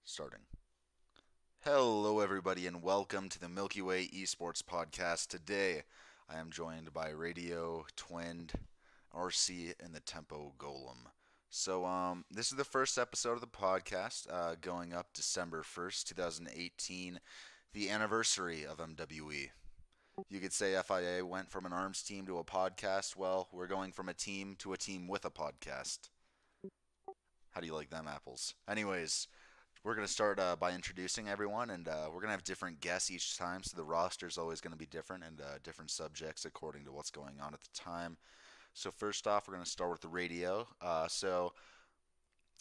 Starting. Hello, everybody, and welcome to the Milky Way Esports Podcast. Today, I am joined by Radio Twinned, RC, and the Tempo Golem. This is the first episode of the podcast, going up December 1st, 2018, the anniversary of MWE. You could say FIA went from an arms team to a podcast. Well, we're going from a team to a team with a podcast. How do you like them apples? Anyways, we're going to start by introducing everyone, and we're going to have different guests each time, so the roster is always going to be different and different subjects according to what's going on at the time. So, first off, we're going to start with the radio.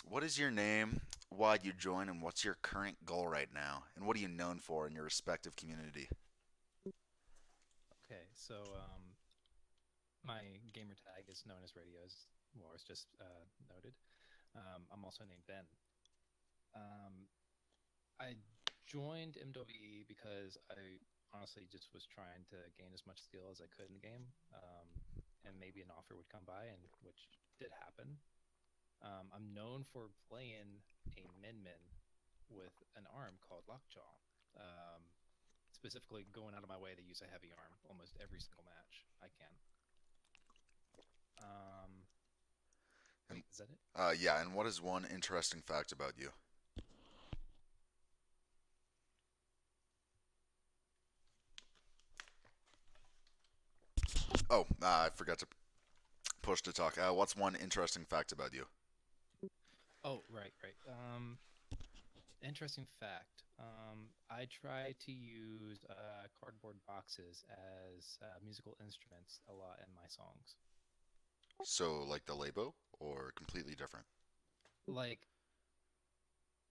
What is your name, why'd you join, and what's your current goal right now? And what are you known for in your respective community? Okay, my gamer tag is known as Radio, as Morris just noted. I'm also named Ben. Um, I joined MWE because I honestly just was trying to gain as much skill as I could in the game, and maybe an offer would come by, and which did happen. I'm known for playing a min-min with an arm called Lockjaw. Um, Specifically going out of my way to use a heavy arm almost every single match I can. Um, And Wait, is that it? yeah, and what is one interesting fact about you? Oh, I forgot to push to talk. What's one interesting fact about you? Oh, right, right. Interesting fact. I try to use cardboard boxes as musical instruments a lot in my songs. So, like the Labo, or completely different? Like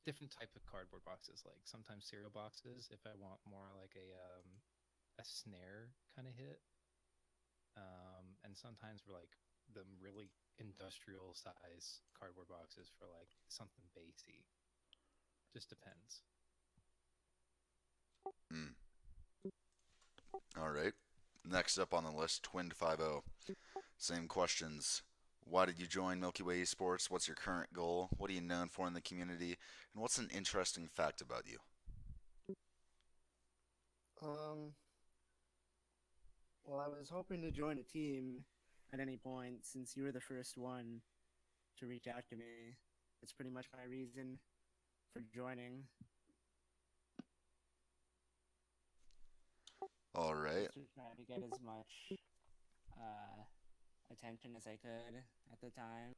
different type of cardboard boxes, like sometimes cereal boxes if I want more like a snare kind of hit. And sometimes for like the really industrial size cardboard boxes for like something bassy. Just depends. Mm. All right. Next up on the list, Twinned 50. Same questions. Why did you join Milky Way Esports? What's your current goal? What are you known for in the community? And what's an interesting fact about you? Um, well, I was hoping to join a team at any point since you were the first one to reach out to me. That's pretty much my reason for joining, All right. just to try to get as much uh, attention as I could at the time.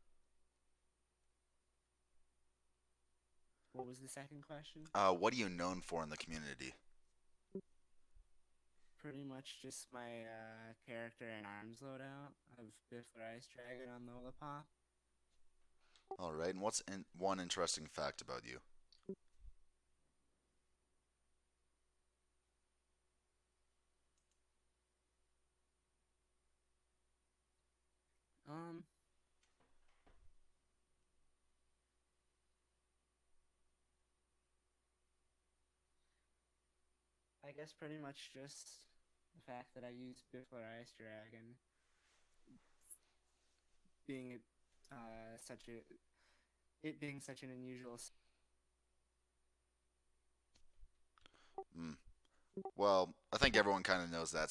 What was the second question? What are you known for in the community? Pretty much just my character and arms loadout of Biffler Ice Dragon on Lollipop. All right. And one interesting fact about you? Um, I guess pretty much just the fact that I use Biffler Ice Dragon being such a it being such an unusual. Mm. Well, I think everyone kind of knows that.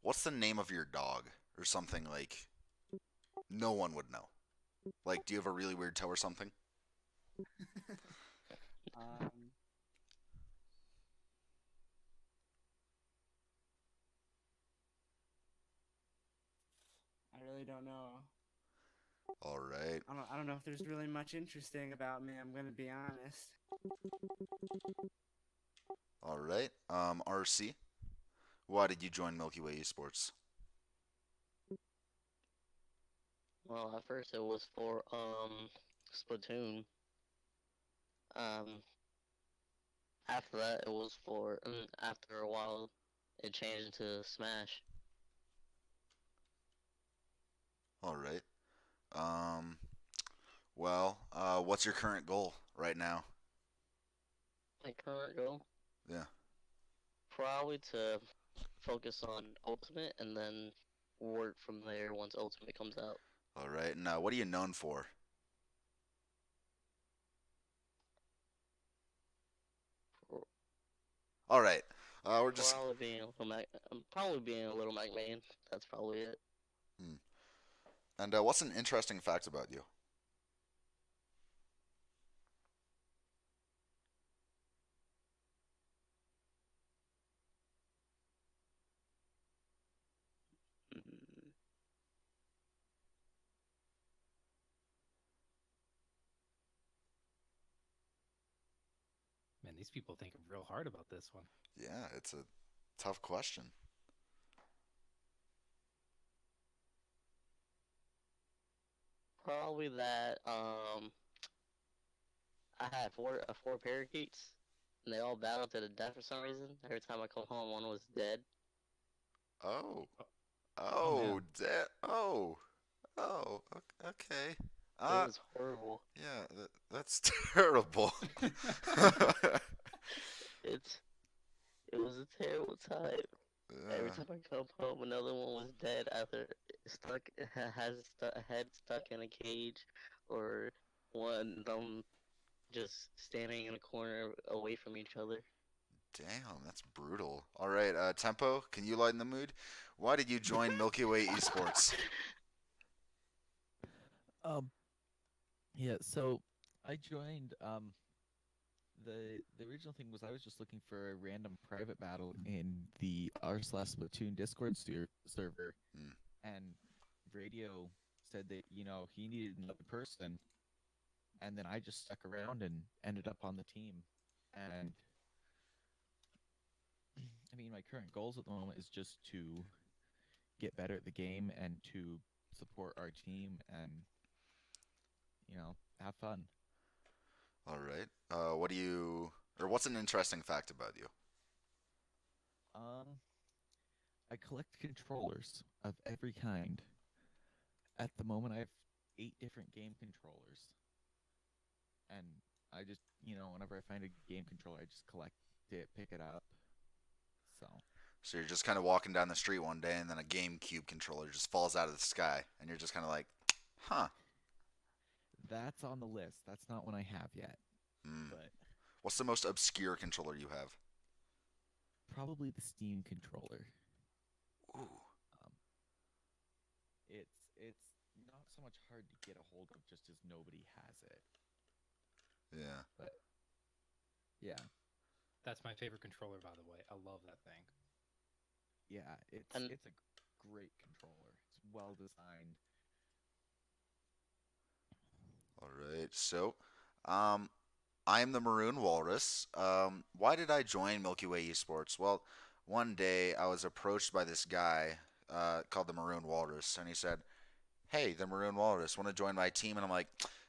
What's the name of your dog or something like no one would know? Like, do you have a really weird toe or something? um, I really don't know. All right. I don't know if there's really much interesting about me. I'm gonna be honest. All right. RC, why did you join Milky Way Esports? Well, at first it was for Splatoon. Um, After that it was for after a while it changed to Smash. All right. Um, what's your current goal right now? My current goal Yeah. probably to focus on Ultimate and then work from there once Ultimate comes out. All right. And what are you known for? What are you known for in the community? And what's an interesting fact about you? All right. And what are you known for? What are you known for in the community? And what's an interesting fact about you? All right. And what are you known for? What are you known for? What are you known for in the community? And what's an interesting fact about you? All right. And what are you known for? All right. We're just. Probably being a little Mac man. That's probably it. Hmm. And what's an interesting fact about you? Mm, Man, these people think real hard about this one. Yeah, it's a tough question. Probably that. I had four parakeets, and they all battled to the death for some reason. Every time I come home, one was dead. Oh. Oh, oh Oh, man. oh. Oh, okay. It Uh, was horrible. yeah, that's terrible. It's it was a terrible time. Every Yeah, time I come home, another one was dead after stuck a head stuck in a cage, or one of them just standing in a corner away from each other. damn, that's brutal. All right, Tempo, can you lighten the mood? Why did you join Milky Way Esports? Um, yeah, so I joined the original thing was I was just looking for a random private battle in the r/Splatoon Discord server, Hmm, and Radio said that, he needed another person, and then I just stuck around and ended up on the team. And I mean, my current goals at the moment is just to get better at the game and to support our team and, have fun. all right. What's an interesting fact about you? Um, I collect controllers of every kind. At the moment, I have 8 different game controllers, and I just, whenever I find a game controller, I just collect it, pick it up. So So you're just kind of walking down the street one day, and then a GameCube controller just falls out of the sky, and you're just kind of like, huh. that's on the list. That's not one I have yet, Hmm. but What's the most obscure controller you have? probably the Steam controller. Ooh, Um, it's not so much hard to get a hold of, just as nobody has it. yeah. But yeah, That's my favorite controller, by the way. I love that thing. yeah, And it's a great controller. It's well designed. All right. So, um, I'm the Maroon Walrus. Why did I join Milky Way Esports? Well, one day I was approached by this guy called the Maroon Walrus, and he said, "Hey, the Maroon Walrus, want to join my team?" And I'm like,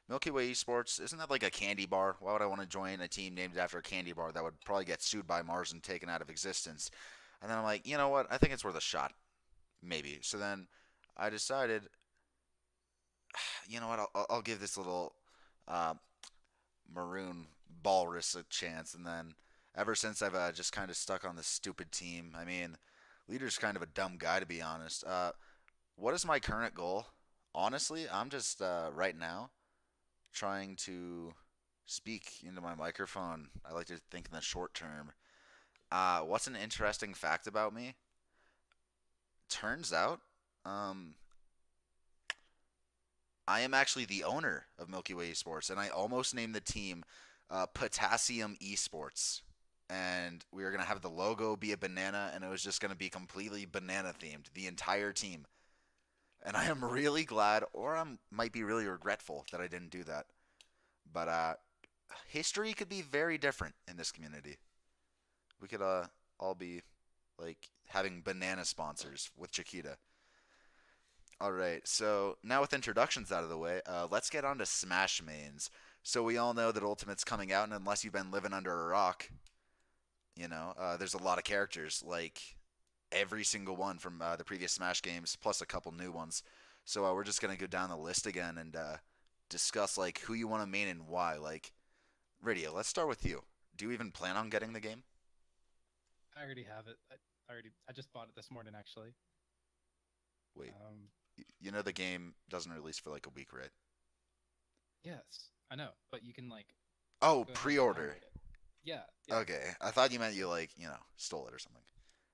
"Milky Way Esports, isn't that like a candy bar? Why would I want to join a team named after a candy bar that would probably get sued by Mars and taken out of existence?" And then I'm like, you know what? I think it's worth a shot, maybe. So then I decided, you know what? I'll give this little uh, Maroon Walrus a chance, and then ever since I've just kind of stuck on this stupid team. I mean, leader's kind of a dumb guy to be honest. What is my current goal? Honestly, I'm just right now trying to speak into my microphone. I like to think in the short term. What's an interesting fact about me? Turns out, um, I am actually the owner of Milky Way Esports, and I almost named the team Potassium Esports. And we were gonna have the logo be a banana, and it was just gonna be completely banana themed, the entire team. And I am really glad, or I might be really regretful that I didn't do that. But history could be very different in this community. We could all be like having banana sponsors with Chiquita. All right, so now with introductions out of the way, let's get on to Smash mains. So we all know that Ultimate's coming out, and unless you've been living under a rock, there's a lot of characters, like every single one from the previous Smash games, plus a couple new ones. So we're just gonna go down the list again and discuss like who you want to main and why. Like, Radio, let's start with you. Do you even plan on getting the game? I already have it. I just bought it this morning, actually. Wait, Um, you know the game doesn't release for like a week, right? yes, I know, but you can like Oh, go ahead and pre-order. download it. Yeah, yeah. Okay, I thought you meant you like stole it or something,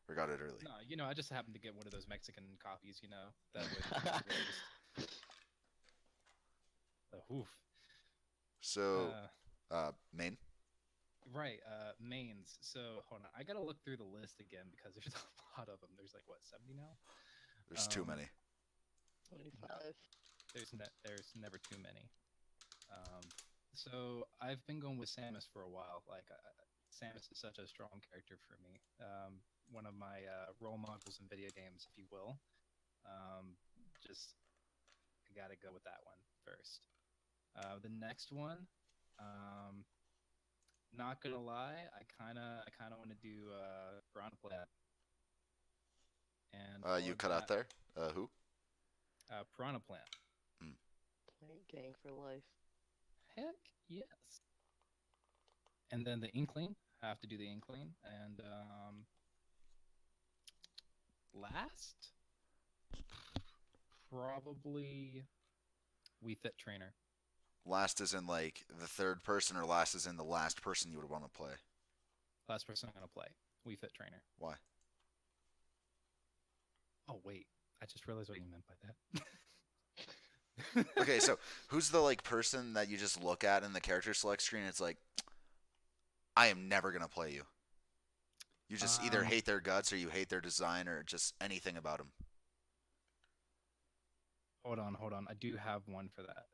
or got it early. No, I just happened to get one of those Mexican copies, that would really just oof. So, Uh, main. right. Mains. So hold on, I gotta look through the list again because there's a lot of them. There's like what 70 now. There's too many. 25. There's never too many. So I've been going with Samus for a while. Samus is such a strong character for me. One of my role models in video games, if you will. Um, just I gotta go with that one first. The next one, um, not gonna lie, I kinda want to do Piranha Plant, and You for cut out that, there. Who? Piranha Plant. Mm. Plant gang for life. Heck yes. And then the Inkling, I have to do the Inkling, and last, probably We Fit Trainer. Last is in like the third person, or last is in the last person you would want to play. Last person I'm gonna play. We Fit Trainer. Why? Oh wait, I just realized what you meant by that. Okay, so who's the like person that you just look at in the character select screen? And it's like, I am never gonna play you. You just either Um, hate their guts, or you hate their design, or just anything about them. hold on. I do have one for that.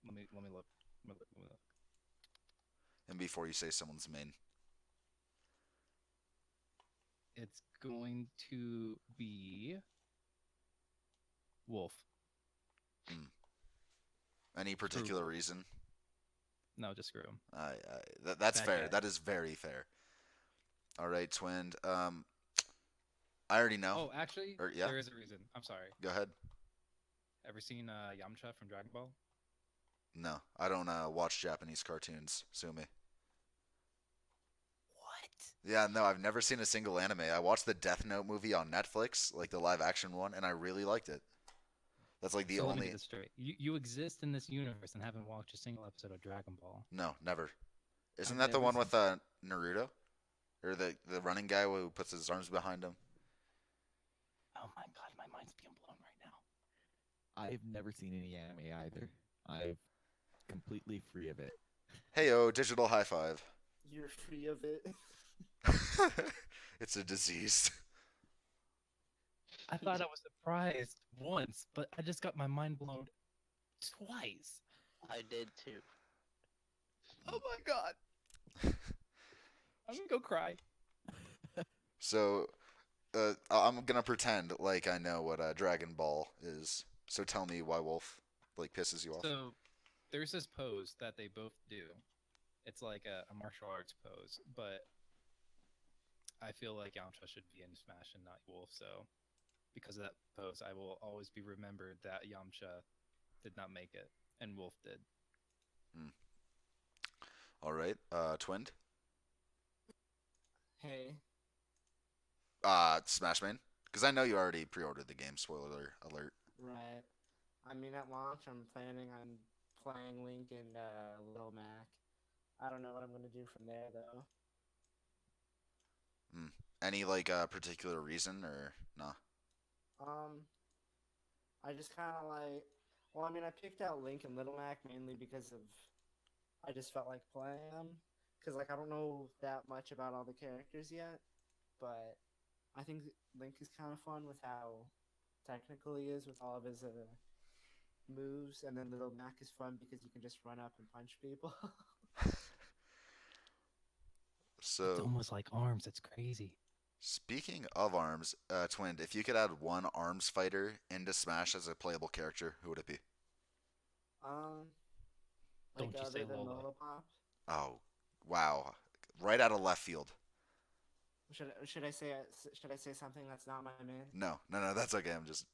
Let me look. Let me look. And before you say someone's main, It's going to be Wolf. any Screw particular Wolf. reason? No, just screw him. That's That fair. guy. That is very fair. All right, Twinned. I already know. Oh, actually, Or yeah, there is a reason. I'm sorry. go ahead. Ever seen Yamcha from Dragon Ball? No, I don't watch Japanese cartoons. Sue me. What? Yeah, no, I've never seen a single anime. I watched the Death Note movie on Netflix, like the live action one, and I really liked it. That's like the So let me get only. this straight. You exist in this universe and haven't watched a single episode of Dragon Ball. No, never. Isn't I've that the never one seen. with Naruto, or the running guy who puts his arms behind him? Oh my god, my mind's being blown right now. I've never seen any anime either. I'm completely free of it. Heyo, digital high five. You're free of it. It's a disease. I thought I was surprised once, but I just got my mind blown twice. I did too. Oh my god. I'm gonna go cry. So, I'm gonna pretend like I know what Dragon Ball is. So tell me why Wolf like pisses you off. So there's this pose that they both do. It's like a martial arts pose, but I feel like Yamcha should be in Smash and not Wolf. So because of that pose, I will always be remembered that Yamcha did not make it and Wolf did. Hmm. All right, Twinned. Hey, Smash Main. Because I know you already pre-ordered the game. Spoiler alert. right. I mean, at launch, I'm planning on playing Link and Little Mac. I don't know what I'm gonna do from there though. Hmm. Any like particular reason or nah? Um, I just kind of like. Well, I mean, I picked out Link and Little Mac mainly because of. I just felt like playing them because like I don't know that much about all the characters yet, but I think Link is kind of fun with how technical he is with all of his moves, and then Little Mac is fun because you can just run up and punch people. It's So almost like arms. It's crazy. speaking of arms, Twinned, if you could add one arms fighter into Smash as a playable character, who would it be? um, like Don't you other say than Lola. Molopop. Oh, wow, right out of left field. Should I say something that's not my main? No, no, no, that's okay. I'm just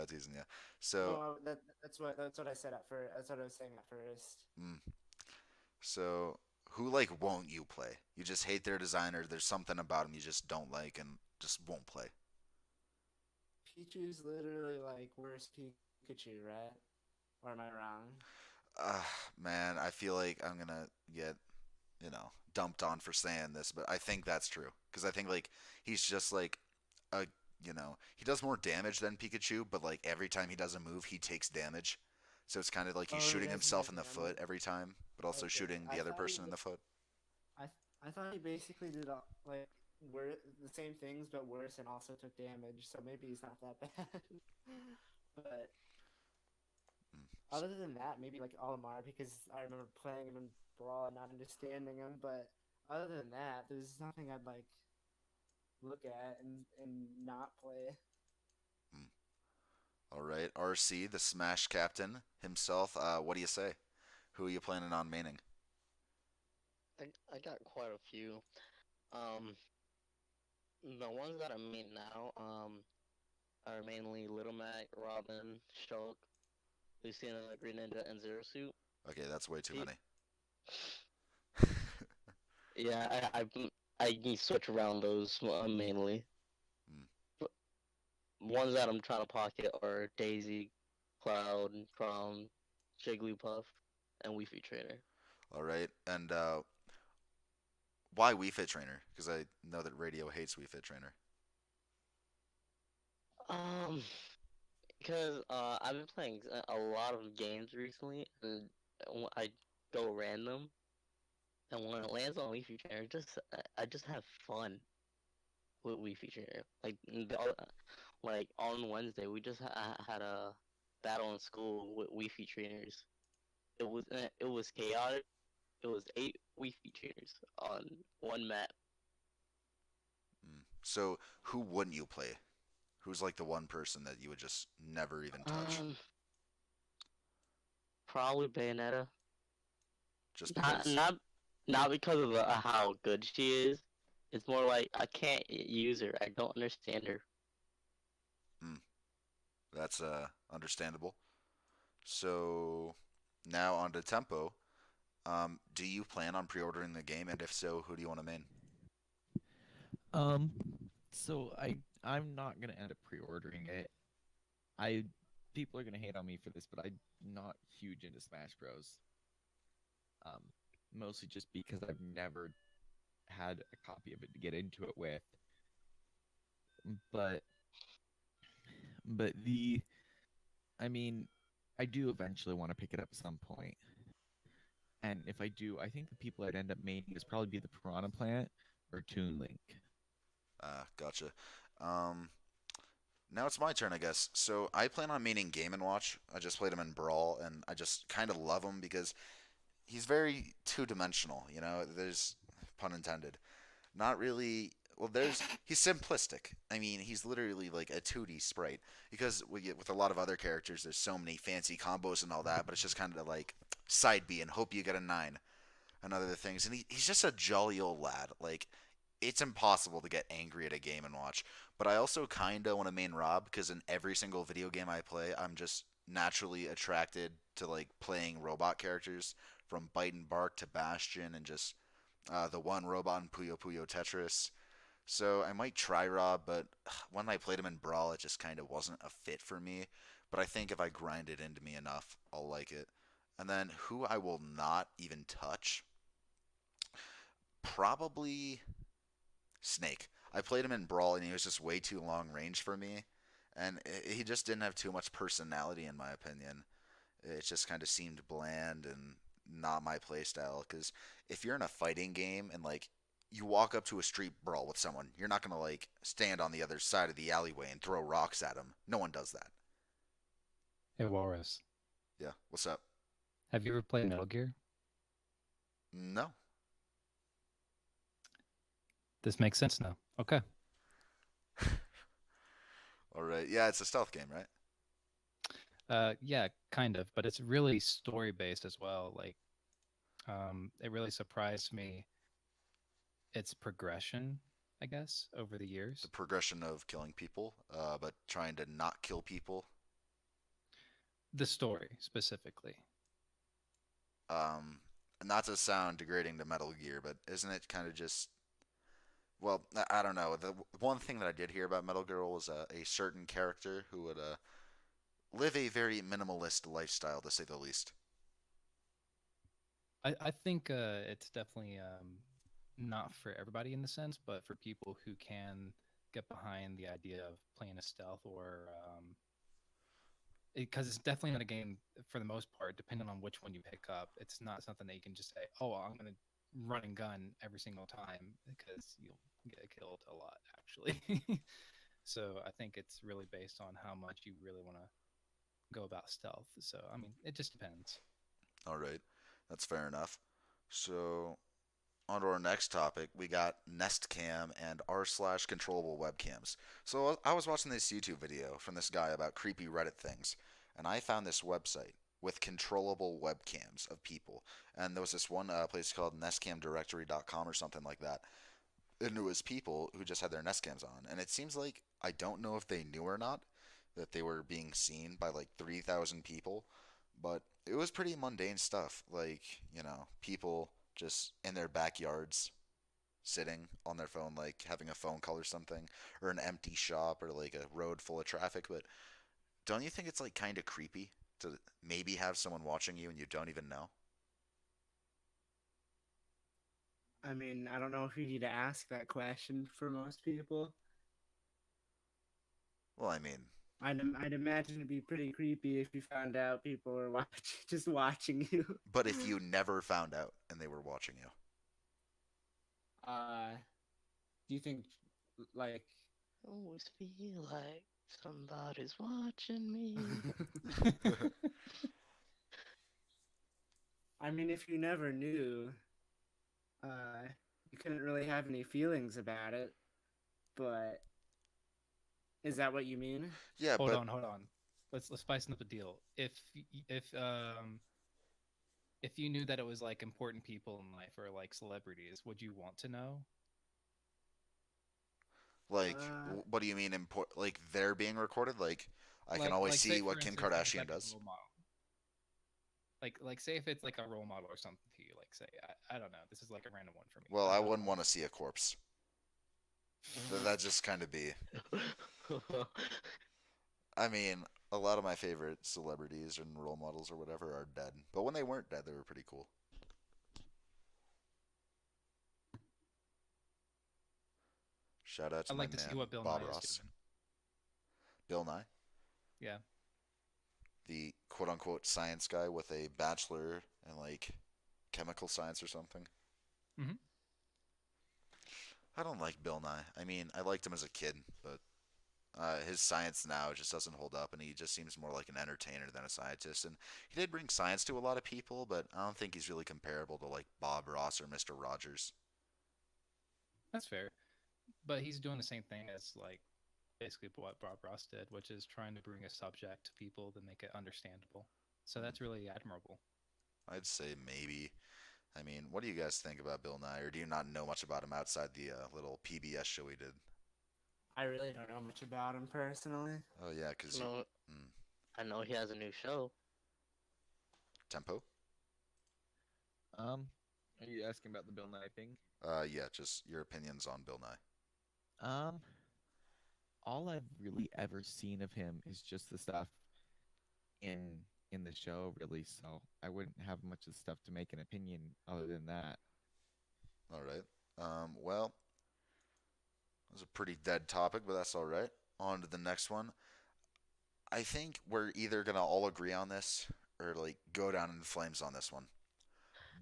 teasing you. So, No, that's what I said at first. That's what I was saying at first. mm, so who like won't you play? You just hate their designer. There's something about them you just don't like and just won't play. Pichu's literally like worse Pikachu, right? Or am I wrong? Uh, man, I feel like I'm gonna get dumped on for saying this, but I think that's true because I think like he's just like a he does more damage than Pikachu, but like every time he does a move, he takes damage. So it's kind of like he's Oh, he shooting does more himself in the foot damage. every time, but also Okay, shooting the I other thought person in the foot. I thought he basically did like were the same things but worse, and also took damage. So maybe he's not that bad. But Mm. other than that, maybe like Olimar, because I remember playing him in Brawl and not understanding him. But other than that, there's nothing I'd like look at and not play. Mm. All right, RC, the Smash captain himself. What do you say? Who are you planning on maining? I got quite a few. Um, the ones that I mean now, are mainly Little Mac, Robin, Shulk, Lucina, Green Ninja, and Zero Suit. Okay, that's way too Pe- many. yeah, I can switch around those mainly. Mm. Ones that I'm trying to pocket are Daisy, Cloud, Crom, Jigglypuff, and Wii Fit Trainer. All right, and why Wii Fit Trainer? Because I know that Radio hates Wii Fit Trainer. Um, because I've been playing a lot of games recently, and I go random, and when it lands on Wii Fit Trainer, I just have fun with Wii Fit Trainer. Like on Wednesday, we just had a battle in school with Wii Fit Trainers. It was chaotic. It was 8 Wii Trainers on one map. Mm. So who wouldn't you play? Who's like the one person that you would just never even touch? Um, Probably Bayonetta. Just Not because not not because of how good she is. It's more like I can't use her. I don't understand her. mm, that's understandable. So now on to Tempo. Do you plan on pre-ordering the game, and if so, who do you want to main? Um, so I'm not gonna end up pre-ordering it. I People are gonna hate on me for this, but I'm not huge into Smash Bros. Um, Mostly just because I've never had a copy of it to get into it with. But but the I mean, I do eventually want to pick it up at some point. And if I do, I think the people I'd end up maining is probably be the Piranha Plant or Toon Link. Gotcha. Um, Now it's my turn, I guess. So I plan on maining Game and Watch. I just played him in Brawl, and I just kind of love him because he's very two-dimensional. There's pun intended. Not really. Well, he's simplistic. I mean, he's literally like a 2D sprite. Because with a lot of other characters, there's so many fancy combos and all that, but it's just kind of like side B and hope you get a 9 and other things. And he's just a jolly old lad. Like, it's impossible to get angry at a Game and Watch. But I also kind of want to main Rob because in every single video game I play, I'm just naturally attracted to like playing robot characters from Bite and Bark to Bastion and just the one robot in Puyo Puyo Tetris. So I might try Rob, but when I played him in Brawl, it just kind of wasn't a fit for me. But I think if I grind it into me enough, I'll like it. And then who I will not even touch, probably Snake. I played him in Brawl and he was just way too long range for me. And he just didn't have too much personality, in my opinion. It just kind of seemed bland and not my playstyle. Because if you're in a fighting game and like you walk up to a street brawl with someone, you're not gonna like stand on the other side of the alleyway and throw rocks at them. No one does that. Hey, Walrus, Yeah, what's up? have you ever played Metal Gear? No. This makes sense now. Okay. All right. Yeah, it's a stealth game, right? Yeah, kind of, but it's really story based as well. Like, it really surprised me its progression, I guess, over the The years. progression of killing people, but trying to not kill people. The story specifically. Um, Not to sound degrading to Metal Gear, but isn't it kind of just well, I don't know. The one thing that I did hear about Metal Gear was a certain character who would live a very minimalist lifestyle, to say the least. I think it's definitely not for everybody in the sense, but for people who can get behind the idea of playing a stealth or because it's definitely not a game for the most part, depending on which one you pick up. It's not something that you can just say, "Oh, I'm going to run and gun every single time," because you'll get killed a lot, actually. So I think it's really based on how much you really want to go about stealth. So I mean, it just depends. All right, that's fair enough. So on to our next topic, we got Nest Cam and r/ controllable webcams. So I was watching this YouTube video from this guy about creepy Reddit things, and I found this website with controllable webcams of people. And there was this one place called nestcamdirectory.com or something like that. And it was people who just had their Nest cams on. And it seems like, I don't know if they knew or not, that they were being seen by like 3,000 people, but it was pretty mundane stuff. Like, people just in their backyards sitting on their phone, like having a phone call or something, or an empty shop, or like a road full of traffic. But don't you think it's like kind of creepy to maybe have someone watching you and you don't even know? I mean, I don't know who you'd ask that question for most people. Well, I mean, I'd imagine it'd be pretty creepy if you found out people were just watching you. but if you never found out and they were watching you. Uh, do you think, like, Always feel like somebody's watching me. I mean, if you never knew, you couldn't really have any feelings about it, but is that what you mean? Yeah, Hold but on, hold on. Let's spice up the deal. If you knew that it was like important people in life or like celebrities, would you want to know? like, Uh, what do you mean like they're being recorded? Like, I can always Like say see for what Kim instance, if it's Kardashian like a does. role model. Like say if it's like a role model or something to you. Like say I don't know. This is like a random one for me. Well, I wouldn't want to see a corpse. That just kind of be. I mean, a lot of my favorite celebrities and role models or whatever are dead. But when they weren't dead, they were pretty cool. Shout out to I'd my like to see man what Bill Bob Nye is Ross. doing. Bill Nye, Yeah. the quote unquote science guy with a bachelor in like chemical science or something. Hmm. I don't like Bill Nye. I mean, I liked him as a kid, but his science now just doesn't hold up, and he just seems more like an entertainer than a scientist. And he did bring science to a lot of people, but I don't think he's really comparable to like Bob Ross or Mister Rogers. That's fair. But he's doing the same thing as like basically what Bob Ross did, which is trying to bring a subject to people to make it understandable. So that's really admirable. I'd say maybe. I mean, what do you guys think about Bill Nye, or do you not know much about him outside the little PBS show he did? I really don't know much about him personally. Oh yeah, cause you, No, mm, I know he has a new show. Tempo. Um, are you asking about the Bill Nye thing? Yeah, just your opinions on Bill Nye. Um, all I've really ever seen of him is just the stuff in in the show, really. So I wouldn't have much of stuff to make an opinion other than that. All right. Well, it was a pretty dead topic, but that's all right. On to the next one. I think we're either gonna all agree on this or like go down in flames on this one.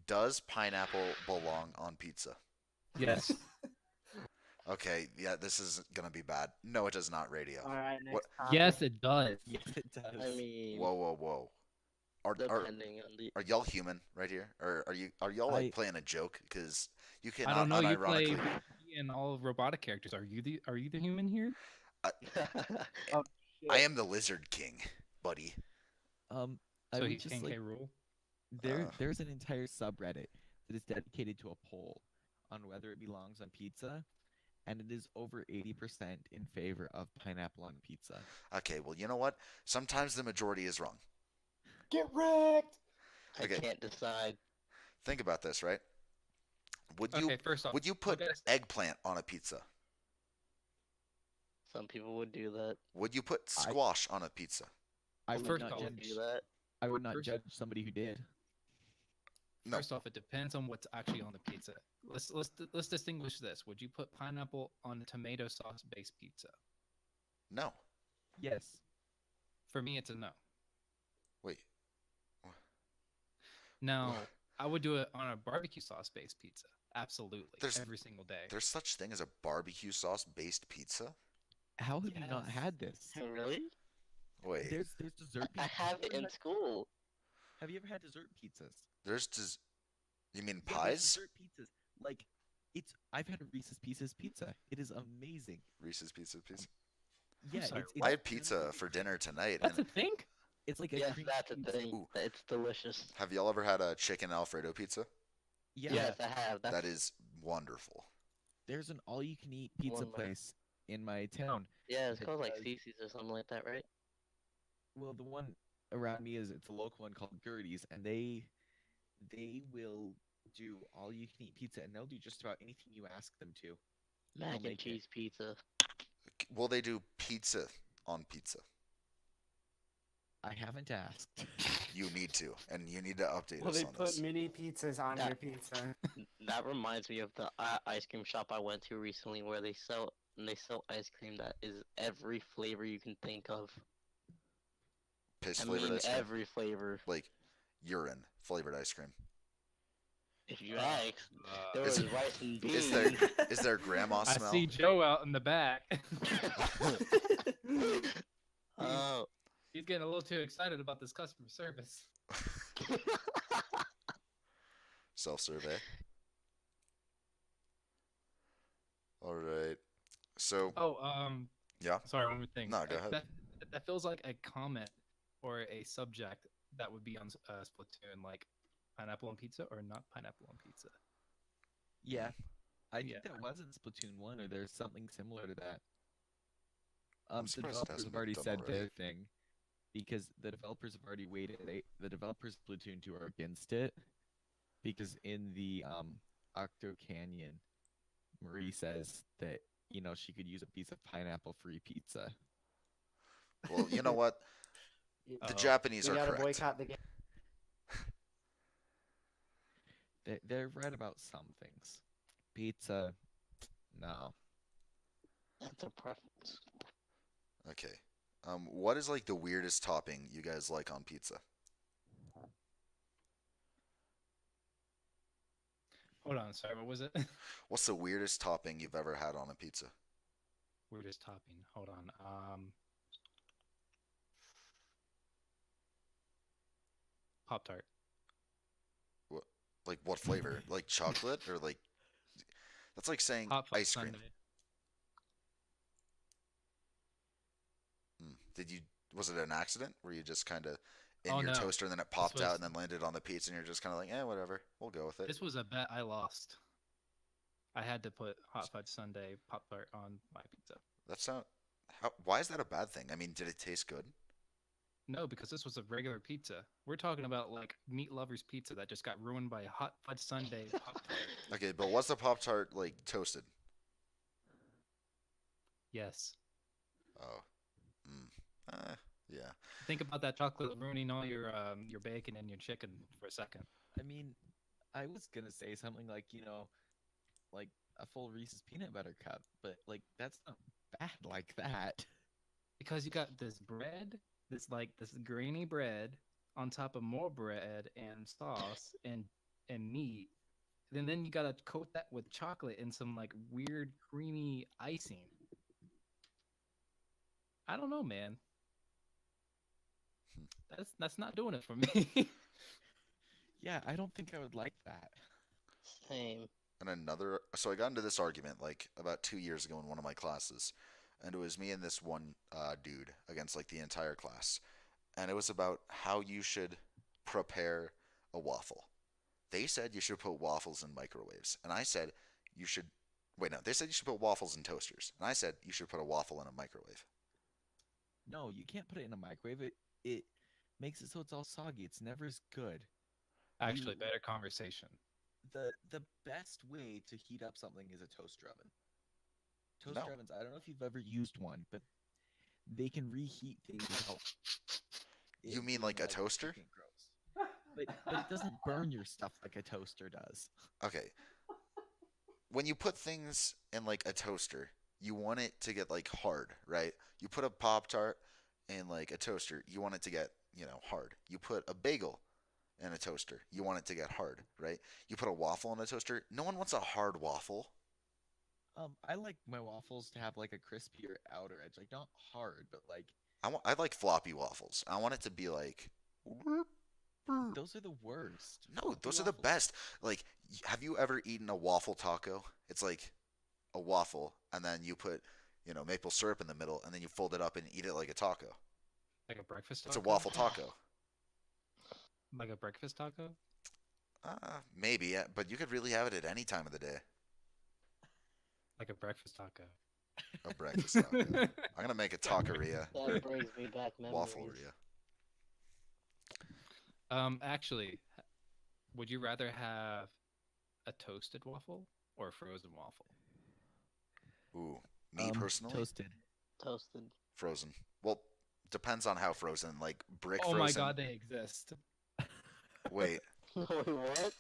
Does pineapple belong on pizza? Yes. Okay, yeah, this is gonna be bad. No, it does not. Radio. All right, What? next topic. Yes, it does. Yes, it does. I mean, Whoa, whoa, whoa. Are are depending on the. are y'all human right here, or are y'all like I playing a joke? Because you I don't cannot know. You play unironically. in all robotic characters. Are you the human here? I, Oh, I shit. am the Lizard King, buddy. um I So would he's just King like K. Rule. there's an entire subreddit that is dedicated to a poll on whether it belongs on pizza, and it is over 80% in favor of pineapple on pizza. Okay, well, you know what? Sometimes the majority is wrong. Get wrecked. I Okay, can't decide. think about this, right? Would you Okay, first off, would you we put gotta eggplant on a pizza? Some people would do that. Would you put I squash on a pizza? I Well, would first not off, I would judge do that. I would not first, judge somebody who did. No. First off, it depends on what's actually on the pizza. Let's distinguish this. Would you put pineapple on a tomato sauce based pizza? No. Yes. For me, it's a no. Wait. Now, I would do it on a barbecue sauce based pizza. Absolutely, There's- every single day. There's such thing as a barbecue sauce based pizza? How have you not Yes. had this? Really? Wait. There's dessert I pizzas. have it in school. Have you ever had dessert pizzas? There's you mean Yeah, there's pies? dessert pizzas. Like, I've had a Reese's Pieces pizza. It is amazing. Reese's Pieces piece. Yeah, sorry, it's I had pizza for dinner tonight, That's and a thing. It's like a Yes, cream that's a cheese- thing. Ooh. It's delicious. have y'all ever had a chicken Alfredo pizza? Yeah, Yes, I have. That is wonderful. there's an all-you-can-eat pizza One more. place in my town. Yeah, it's called like Because- Cece's or something like that, right? Well, the one around me it's a local one called Gertie's, and they will do all-you-can-eat pizza, and they'll do just about anything you ask them to. Mac and make it. cheese pizza. Will they do pizza on pizza? I haven't asked. You need to, and you need to update Well, us they on put this. mini pizzas on Yeah. your pizza. That reminds me of the ice cream shop I went to recently, where they sell ice cream that is every flavor you can think of. Piss I flavored mean, ice cream, every flavor. like urine flavored ice cream. If you ask, there Is- was rice and beans. Is there is there grandma I smell? see Joe out in the back. Oh, He's getting a little too excited about this customer service. Self survey. All right. So Oh, yeah. sorry, one more thing. No, go ahead. That feels like a comment or a subject that would be on Splatoon, like pineapple on pizza or not pineapple on pizza. Yeah, I think Yeah. that was in Splatoon 1, or there's something similar to that. I'm The surprised it developers hasn't have been already done said already. their thing, because the developers have already waited. The developers of Splatoon 2 are against it, because in the Octo Canyon, Marie says that she could use a piece of pineapple-free pizza. Well, you know what? The Uh-oh. Japanese We are gotta correct. boycott the game. They're right about some things. Pizza, no. that's a preference. Okay. What is like the weirdest topping you guys like on pizza? Hold on, sorry, what was it? What's the weirdest topping you've ever had on a pizza? Weirdest topping. Hold on. Pop Tart. Like what flavor? Like chocolate or like that's like saying Hot Fudge ice cream. Sundae. Did you was it an accident? Were you just kind of in Oh, your no. toaster and then it popped was- out and then landed on the pizza and you're just kind of like, whatever, we'll go with it. This was a bet I lost. I had to put Hot Fudge Sundae Pop Tart on my pizza. That's not why is that a bad thing? I mean, did it taste good? No, because this was a regular pizza. We're talking about like meat lovers pizza that just got ruined by a Hot Fudge Sundae Pop Tart. Okay, but was the Pop Tart like toasted? Yes. Oh. Yeah. Think about that chocolate ruining all your bacon and your chicken for a second. I mean, I was gonna say something like, like a full Reese's peanut butter cup, but like that's not bad like that. Because you got this bread, this grainy bread on top of more bread and sauce and meat. And then you gotta coat that with chocolate and some like weird creamy icing. I don't know, man. That's not doing it for me. Yeah, I don't think I would like that. Same. And so I got into this argument like about 2 years ago in one of my classes, and it was me and this one dude against like the entire class, and it was about how you should prepare a waffle. They said you should put waffles in microwaves, and I said you should. Wait, no, they said you should put waffles in toasters, and I said you should put a waffle in a microwave. No, you can't put it in a microwave. It makes it so it's all soggy. It's never as good. Actually, better conversation. The best way to heat up something is a toaster oven. Toaster No. ovens, I don't know if you've ever used one, but they can reheat things without You it mean like being, a toaster? freaking gross. but it doesn't burn your stuff like a toaster does. Okay, when you put things in like a toaster, you want it to get like hard, right? You put a Pop Tart in like a toaster, you want it to get, hard. You put a bagel in a toaster, you want it to get hard, right? You put a waffle in a toaster, no one wants a hard waffle. I like my waffles to have like a crispier outer edge, like not hard, but like I like floppy waffles. I want it to be like those are the worst. no, Floppy those are the waffles. best. Like, have you ever eaten a waffle taco? It's like a waffle, and then you put, maple syrup in the middle, and then you fold it up and eat it like a taco. Like a breakfast It's a taco? waffle taco. Like a breakfast taco? Maybe, yeah, but you could really have it at any time of the day. Like a breakfast taco. A breakfast taco. I'm gonna make a taqueria, That brings me back memories. waffleria. Actually, would you rather have a toasted waffle or a frozen waffle? Ooh, me personally, Toasted. Toasted. frozen. Well, depends on how frozen. Like brick Oh frozen. my god, they exist. Wait, Wait, what?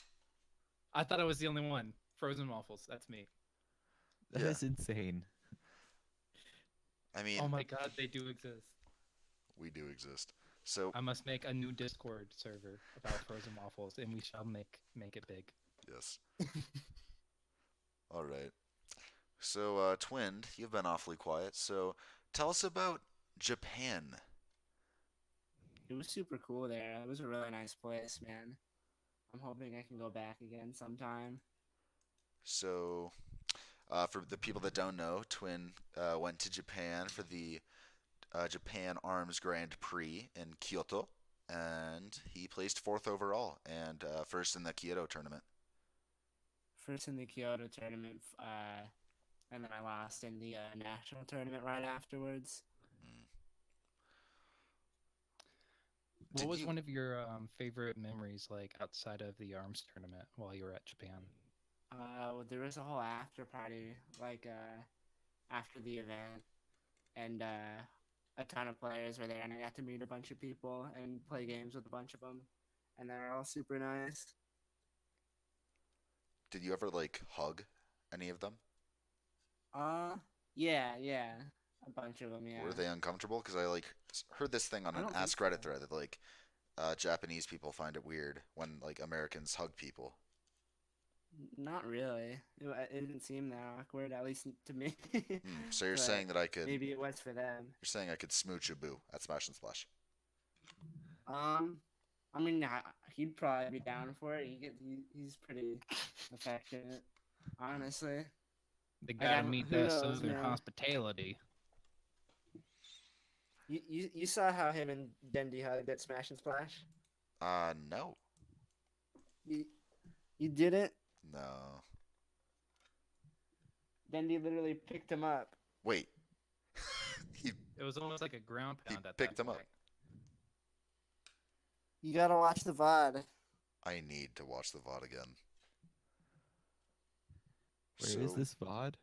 I thought I was the only one. Frozen waffles, that's me. That Yeah. is insane. I mean, Oh my god, they do exist. we do exist. So I must make a new Discord server about frozen waffles, and we shall make it big. yes. All right. So, Twinned, you've been awfully quiet. So, tell us about Japan. It was super cool there. It was a really nice place, man. I'm hoping I can go back again sometime. So, for the people that don't know, Twin went to Japan for the Japan Arms Grand Prix in Kyoto, and he placed fourth overall and first in the Kyoto tournament. First in the Kyoto tournament, and then I lost in the national tournament right afterwards. Mm. What Did was you? one of your favorite memories like outside of the arms tournament while you were at Japan? There was a whole after party, like after the event, and a ton of players were there, and I got to meet a bunch of people and play games with a bunch of them, and they're all super nice. Did you ever like hug any of them? Uh, yeah, a bunch of them, yeah. Were they uncomfortable? Because I like heard this thing on I an don't think Ask Reddit so. thread that like Japanese people find it weird when like Americans hug people. Not really. It didn't seem that awkward, at least to me. So you're But saying that I could? maybe it was for them. You're saying I could smooch a boo at Smash and Splash? Um, I mean, he'd probably be down for it. He's pretty affectionate, honestly. They I gotta got- meet who that knows, southern man. hospitality. You saw how him and Dendy hugged at Smash and Splash? No, You you didn't? no. Dendy literally picked him up. Wait, he It was almost like a ground He pound at picked that him up. point. You gotta watch the VOD. I need to watch the VOD again. Where is this VOD?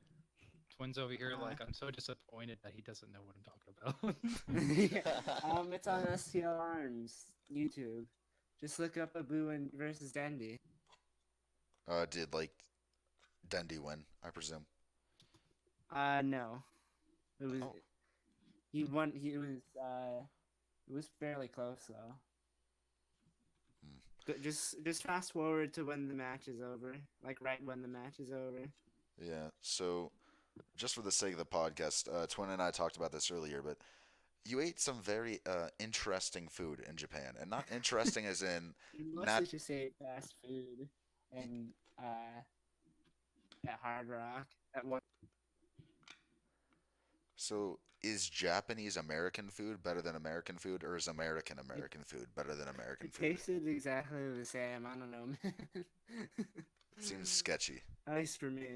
Twins over here, like, I'm so disappointed that he doesn't know what I'm talking about. It's on STL Arms YouTube. Just look up Abu and versus Dendy. Did like Dendy win? I presume. No. It was Oh. he won. It was fairly close though. Just fast forward to when the match is over, like right when the match is over. Yeah. So, just for the sake of the podcast, Twin and I talked about this earlier, but you ate some very interesting food in Japan, and not interesting as in You not. mostly just ate fast food and at Hard Rock at one. So, is Japanese American food better than American food, or is American American food better than American It food? tasted exactly the same. I don't know, man. Seems sketchy. At least for me.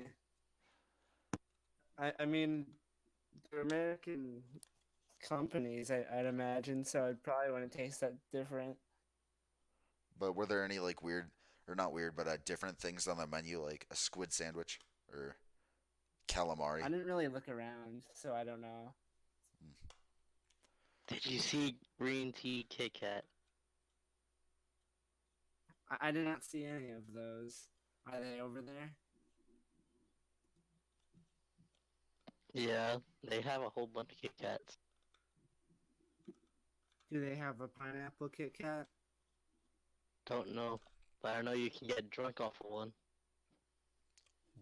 I mean, they're American companies, I'd imagine, so I'd probably want to taste that different. But were there any like weird, or not weird, but different things on the menu, like a squid sandwich or calamari? I didn't really look around, so I don't know. Did you see Green Tea Kit Kat? I did not see any of those. Are they over there? Yeah, they have a whole bunch of Kit Kats. Do they have a pineapple Kit Kat? Don't know, but I know you can get drunk off of one.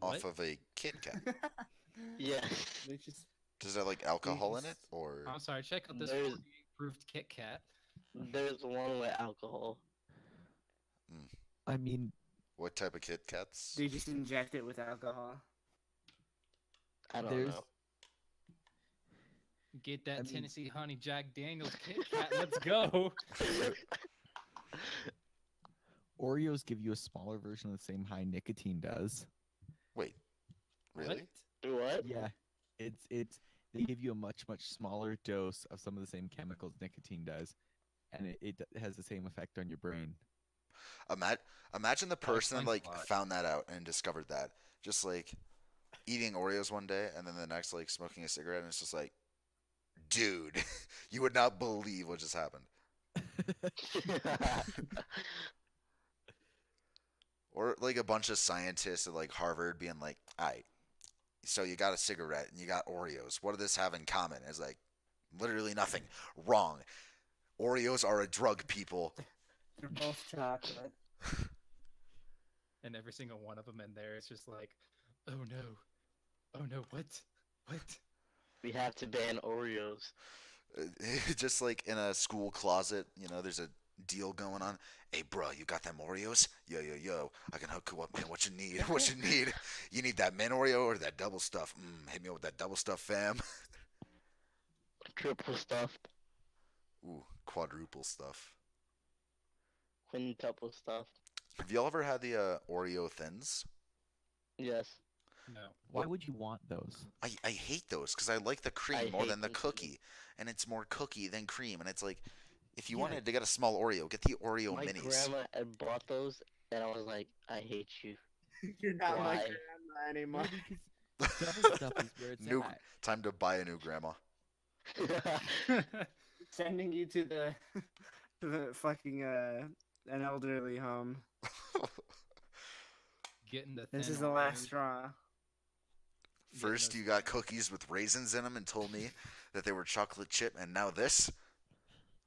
Off What? of a Kit Kat. Yes, They just Does that like alcohol in it, or I'm sorry. Check out this There's- 48 proved Kit Kat. there's one with alcohol. I mean, what type of Kit Kats? they just inject it with alcohol. I don't there's know. Get that I mean- Tennessee Honey Jack Daniels Kit Kat. Let's go. Oreos give you a smaller version of the same high nicotine does. Wait, really? What? Yeah, it's they give you a much smaller dose of some of the same chemicals nicotine does, and it has the same effect on your brain. Imagine the person explains like a lot. found that out and discovered that. Just like eating Oreos one day and then the next like smoking a cigarette and it's just like, dude, you would not believe what just happened. Or like a bunch of scientists at like Harvard being like, "Alright, so you got a cigarette and you got Oreos. What do this have in common?" It's like literally nothing. Wrong. Oreos are a drug, people. They're both chocolate. And every single one of them in there is just like, oh no, what? We have to ban Oreos. Just like in a school closet, there's a deal going on. Hey, bro, you got them Oreos? Yo, I can hook you up, man. What you need? What you need? You need that mint Oreo or that double stuff? Hit me up with that double stuff, fam. Triple stuffed. Ooh, quadruple stuff. Quintuple stuffed. Have y'all ever had the Oreo thins? Yes. No. Why would you want those? I hate those because I like the cream I more hate than the them too. cookie, and it's more cookie than cream, and it's like, if you Yeah. wanted to get a small Oreo, get the Oreo My minis. grandma had bought those, and I was like, I hate you. You're not my Why? grandma anymore. Double stuff is where it's New- at. Time to buy a new grandma. Sending you to the to the fucking an elderly home. Getting the This thin is the last Oreos. straw. First, you got cookies with raisins in them and told me that they were chocolate chip, and now this?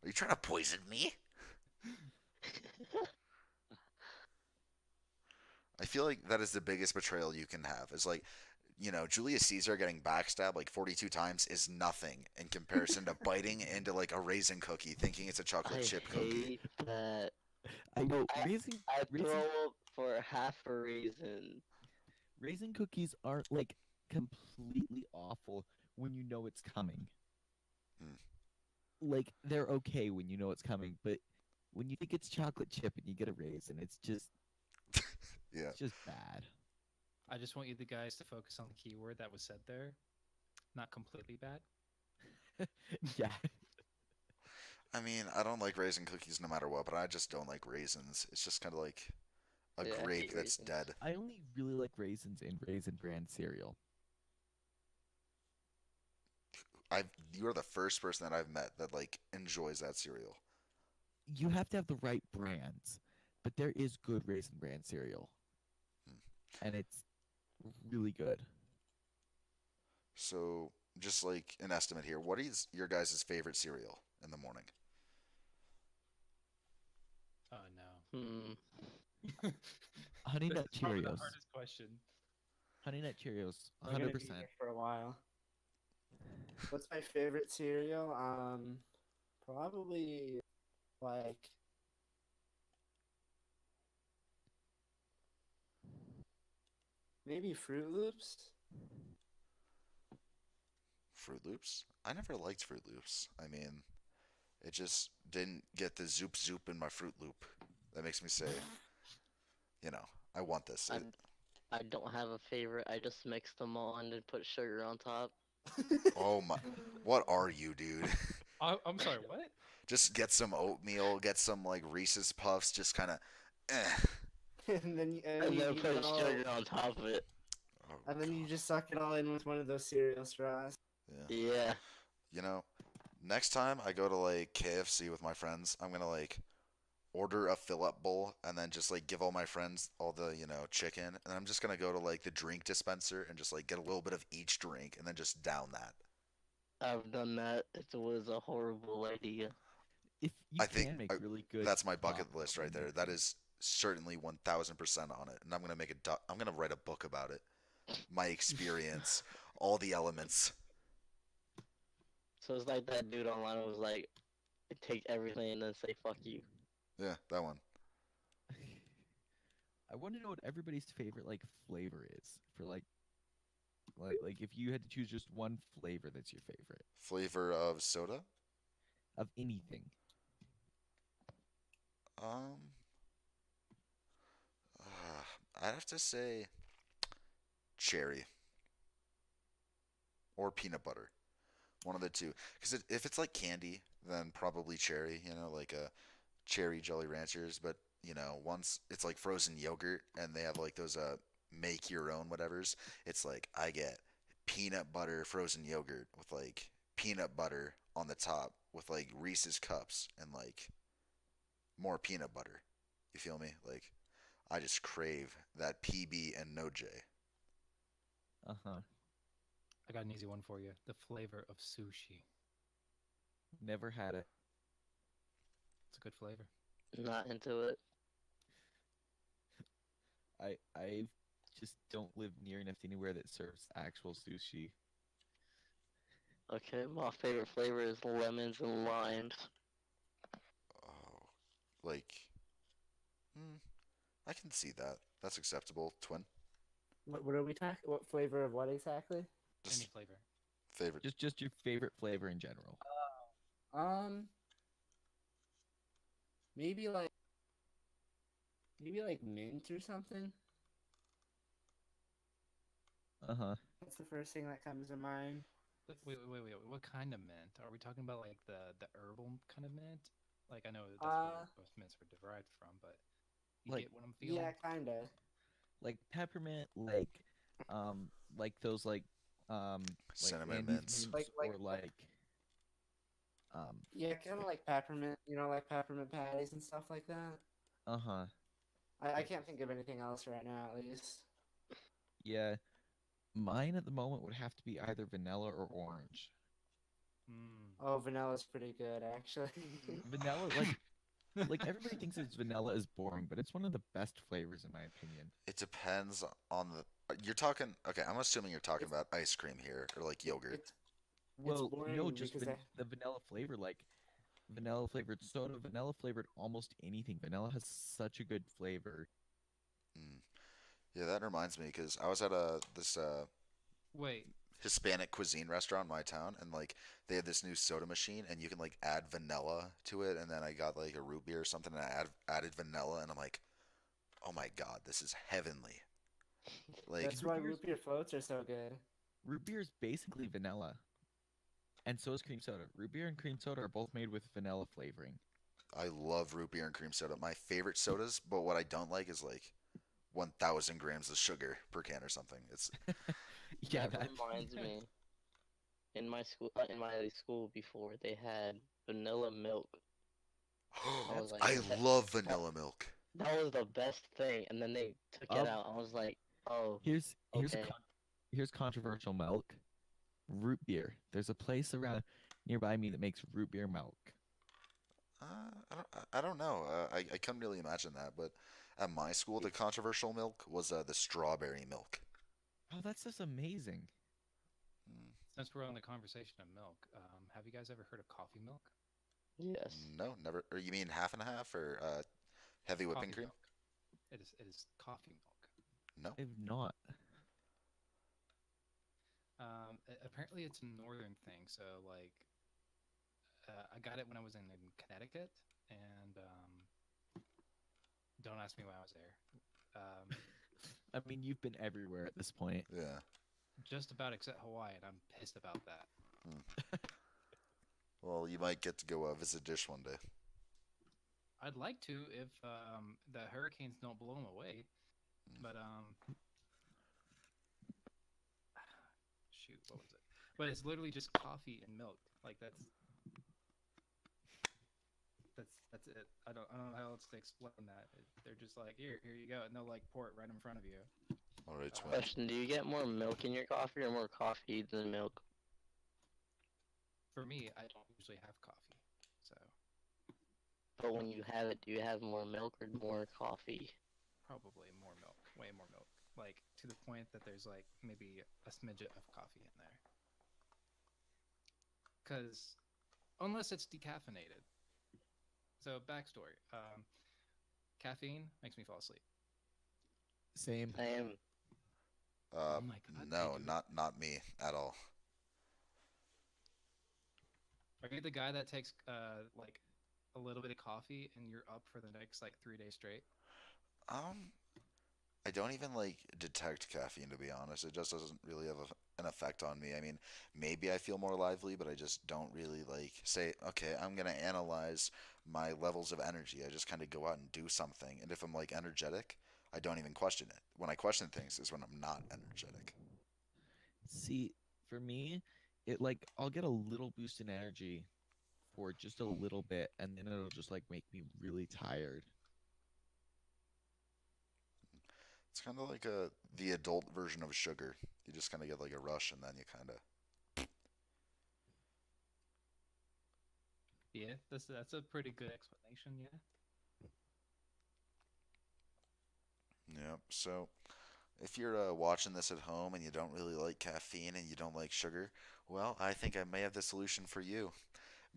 Are you trying to poison me? I feel like that is the biggest betrayal you can have. It's like, Julius Caesar getting backstabbed like 42 times is nothing in comparison to biting into like a raisin cookie thinking it's a chocolate I chip cookie. hate that. I know I- raisin I raisin throw up for half a raisin. raisin cookies aren't like completely awful when you know it's coming. Hmm. Like they're okay when you know it's coming, but when you think it's chocolate chip and you get a raisin, it's just Yeah. it's just bad. I just want you the guys to focus on the keyword that was said there. Not completely bad. Yeah. I mean, I don't like raisin cookies no matter what, but I just don't like raisins. It's just kind of like a Yeah, I grape hate that's raisins. dead. I only really like raisins in Raisin Bran cereal. You are the first person that I've met that like enjoys that cereal. You have to have the right brands, but there is good Raisin Bran cereal. And it's really good. So, just like an estimate here, what is your guys' favorite cereal in the morning? Oh no. Honey Nut That's probably the Cheerios. hardest question. Honey Nut Cheerios, We're gonna be 100%. here for a while. What's my favorite cereal? Probably like maybe Fruit Loops. Fruit Loops? I never liked Fruit Loops. I mean, it just didn't get the zoop zoop in my Fruit Loop. That makes me say, I want this. I don't have a favorite. I just mix them all and then put sugar on top. Oh my, what are you, dude? I'm sorry, what? Just get some oatmeal, get some like Reese's Puffs, just kind of, eh. and then you, And you then eat put it all, sugar on top of it. Oh, and then you God. just suck it all in with one of those cereal straws. Yeah. Yeah. Next time I go to like KFC with my friends, I'm gonna like order a fill-up bowl and then just like give all my friends all the, chicken, and I'm just gonna go to like the drink dispenser and just like get a little bit of each drink and then just down that. I've done that. It was a horrible idea. If you I think can make really good that's my bucket taco list right in there. your That drink. is certainly 1000% on it, and I'm gonna make I'm gonna write a book about it. My experience, all the elements. So it's like that dude online was like, take everything and then say fuck you. Yeah, that one. I want to know what everybody's favorite like flavor is for like if you had to choose just one flavor that's your favorite Flavor of soda. of anything. Um, I'd have to say cherry or peanut butter. One of the two. Because if it's like candy, then probably cherry. Like a cherry Jolly Ranchers. But once it's like frozen yogurt and they have like those make your own whatevers, it's like I get peanut butter frozen yogurt with like peanut butter on the top with like Reese's cups and like more peanut butter. You feel me? Like I just crave that PB and no J. Uh-huh. I got an easy one for you. The flavor of sushi. Never had it. It's a good flavor. Not into it. I just don't live near enough to anywhere that serves actual sushi. Okay, my favorite flavor is lemons and limes. Oh, like, hmm, I can see that. That's acceptable. Twin, What are we talking? What flavor of what exactly? Any just flavor. favorite. Just your favorite flavor in general. Um, maybe like mint or something. Uh-huh. That's the first thing that comes to mind. Wait. What kind of mint? Are we talking about like the herbal kind of mint? Like I know that's Uh, where most mints are derived from, but you Like get what I'm feeling? yeah, kinda. like peppermint, um like those like Cinnamon Andes mints. mints Like or um yeah, kind of like peppermint. Like peppermint patties and stuff like that. uh-huh. I can't think of anything else right now, at least. Yeah. Mine at the moment would have to be either vanilla or orange. Mm. Oh, vanilla's pretty good, actually. Vanilla, like everybody thinks it's vanilla is boring, but it's one of the best flavors in my opinion. It depends on the. You're talking. Okay, I'm assuming you're talking it's about ice cream here or like yogurt. it's it's Well, no, boring just because the vanilla flavor, like vanilla flavored soda, vanilla flavored almost anything. Vanilla has such a good flavor. Mm. Yeah, that reminds me because I was at a this Wait, Hispanic cuisine restaurant in my town, and like they had this new soda machine, and you can like add vanilla to it, and then I got like a root beer or something, and added vanilla, and I'm like, oh my god, this is heavenly. Like, that's Root why beer's root beer floats are so good. root beer is basically vanilla, and so is cream soda. Root beer and cream soda are both made with vanilla flavoring. I love root beer and cream soda. My favorite sodas, but what I don't like is like 1,000 grams of sugar per can or something. It's Yeah, That that. reminds me. In my school before, they had vanilla milk. I was That's like, I good. love that vanilla milk. that was the best thing. And then they took it Um, out. I was like, oh, here's okay. here's controversial milk. Root beer. There's a place around nearby me that makes root beer milk. I don't know. I couldn't really imagine that, but at my school, the controversial milk was the strawberry milk. Oh, that's just amazing. Mm, since we're on the conversation of milk, have you guys ever heard of coffee milk? Yes. no, never. Or you mean half and half or heavy whipping Coffee cream? milk. It is coffee milk. No. I've not. Apparently, it's a northern thing. So like, I got it when I was in Connecticut, and don't ask me why I was there. I mean, you've been everywhere at this point. Yeah. Just about except Hawaii, and I'm pissed about that. Hmm. Well, you might get to go visit Dish one day. I'd like to if the hurricanes don't blow them away, Mm. but shoot, what was it? But it's literally just coffee and milk. Like that's That's it. I don't know how else to explain that. They're just like, here you go, and they'll like pour it right in front of you. All right, Twin. Question: do you get more milk in your coffee or more coffee than milk? For me, I don't usually have coffee, so But when you have it, do you have more milk or more coffee? probably more milk, way more milk. Like to the point that there's like maybe a smidget of coffee in there. Because unless it's decaffeinated. So backstory: caffeine makes me fall asleep. Same. Same. Uh, Oh my god, they no, do. not me at all. Are you the guy that takes like a little bit of coffee and you're up for the next like 3 days straight? Um, I don't even like detect caffeine to be honest. It just doesn't really have an effect on me. I mean, maybe I feel more lively, but I just don't really like say, okay, I'm gonna analyze my levels of energy. I just kind of go out and do something, and if I'm like energetic, I don't even question it. When I question things is when I'm not energetic. See, for me, it like I'll get a little boost in energy for just a little bit, and then it'll just like make me really tired. It's kind of like the adult version of sugar. You just kind of get like a rush, and then you kind of. Yeah, that's a pretty good explanation. Yeah. Yep. So if you're watching this at home and you don't really like caffeine and you don't like sugar, well, I think I may have the solution for you.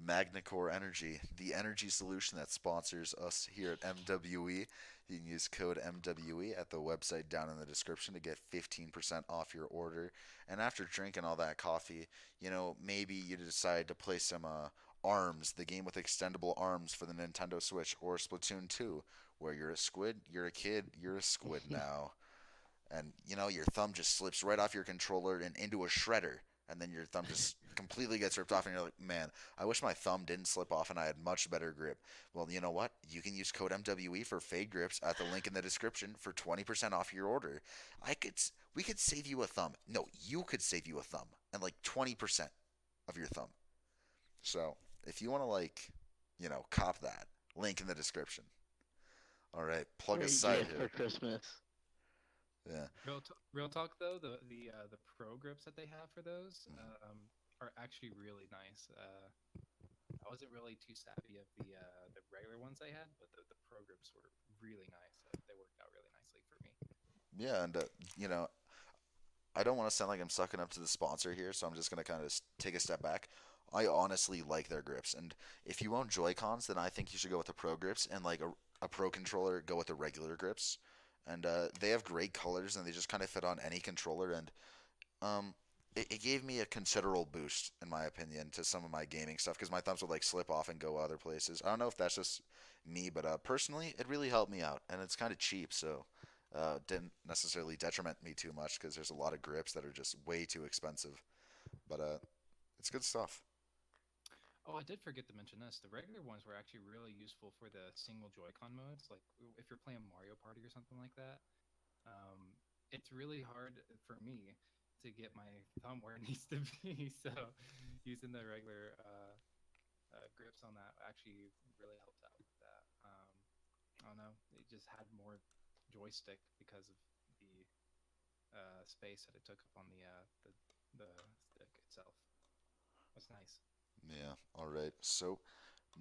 Magnacore Energy, the energy solution that sponsors us here at MWE. You can use code MWE at the website down in the description to get 15% off your order. And after drinking all that coffee, maybe you decide to play some ARMS, the game with extendable arms for the Nintendo Switch, or Splatoon 2, where you're a squid, you're a kid, you're a squid now. And your thumb just slips right off your controller and into a shredder, and then your thumb just completely gets ripped off, and you're like, man, I wish my thumb didn't slip off and I had much better grip. Well, you know what? You can use code MWE for Fade Grips at the link in the description for 20% off your order. We could save you a thumb. No, you could save you a thumb and like 20% of your thumb. So if you want to cop that, link in the description. All right, plug Great aside gift for here. Christmas. Yeah. Real talk though, the pro grips that they have for those are actually really nice. I wasn't really too savvy of the regular ones they had, but the pro grips were really nice. They worked out really nicely for me. Yeah, and I don't want to sound like I'm sucking up to the sponsor here, so I'm just gonna kind of take a step back. I honestly like their grips, and if you own Joy Cons, then I think you should go with the Pro grips, and like a Pro controller, go with the regular grips. And they have great colors, and they just kind of fit on any controller. And um, it gave me a considerable boost, in my opinion, to some of my gaming stuff because my thumbs would like slip off and go other places. I don't know if that's just me, but personally, it really helped me out, and it's kind of cheap, so didn't necessarily detriment me too much because there's a lot of grips that are just way too expensive. But it's good stuff. Oh, I did forget to mention this. The regular ones were actually really useful for the single Joy-Con modes. Like if you're playing Mario Party or something like that, it's really hard for me to get my thumb where it needs to be. So using the regular grips on that actually really helped out with that. I don't know. It just had more joystick because of the space that it took up on the stick itself. That's nice. Yeah. All right. So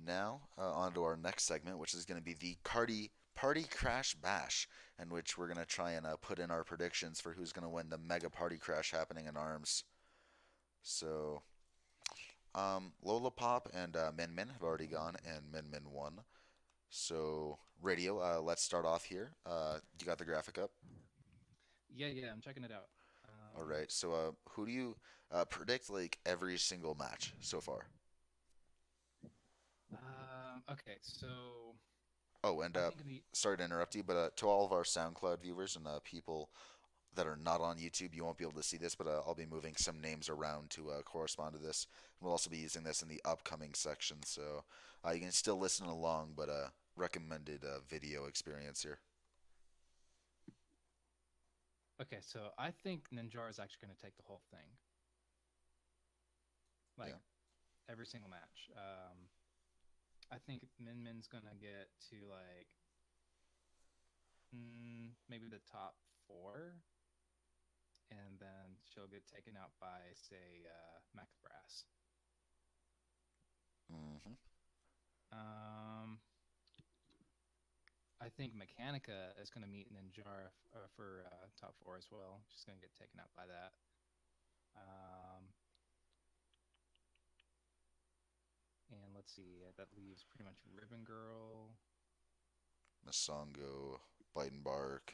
now on to our next segment, which is going to be the Party Crash Bash, in which we're going to try and put in our predictions for who's going to win the Mega Party Crash happening in ARMS. So Lola Pop and Min Min have already gone, and Min Min won. So Radio, let's start off here. You got the graphic up? Yeah, I'm checking it out. All right. So who do you predict like every single match so far? Okay, so Oh, and I think the sorry to interrupt you, but to all of our SoundCloud viewers and people that are not on YouTube, you won't be able to see this, but I'll be moving some names around to correspond to this. We'll also be using this in the upcoming section, so you can still listen along, but recommended video experience here. okay, so I think Ninjar is actually going to take the whole thing, like Yeah. every single match. I think Min Min's gonna get to like maybe the top four, and then she'll get taken out by say Max Brass. Hmm. Um, I think Mechanica is going to meet Ninjara for top four as well. She's going to get taken out by that. Um, and let's see, that leaves pretty much Ribbon Girl. Masongo, Bite and Bark,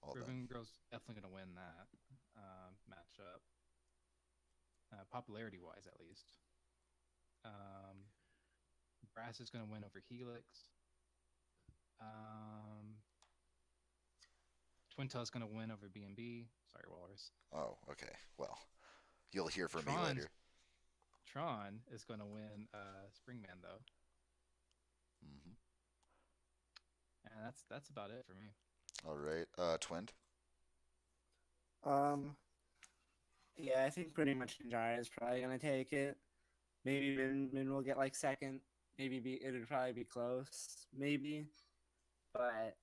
all them. Ribbon Girl's definitely going to win that matchup, popularity wise at least. Um, Brass is going to win over Helix. Twin Tail's going to win over B&B. Sorry, Walrus. Oh, okay. Well, you'll hear from me Tron's later. Tron is going to win Springman though, Hmm. and that's about it for me. All right. Twin. Um, yeah, I think pretty much Ninjara is probably gonna take it. Maybe Min will get like second. It'll probably be close. Maybe, but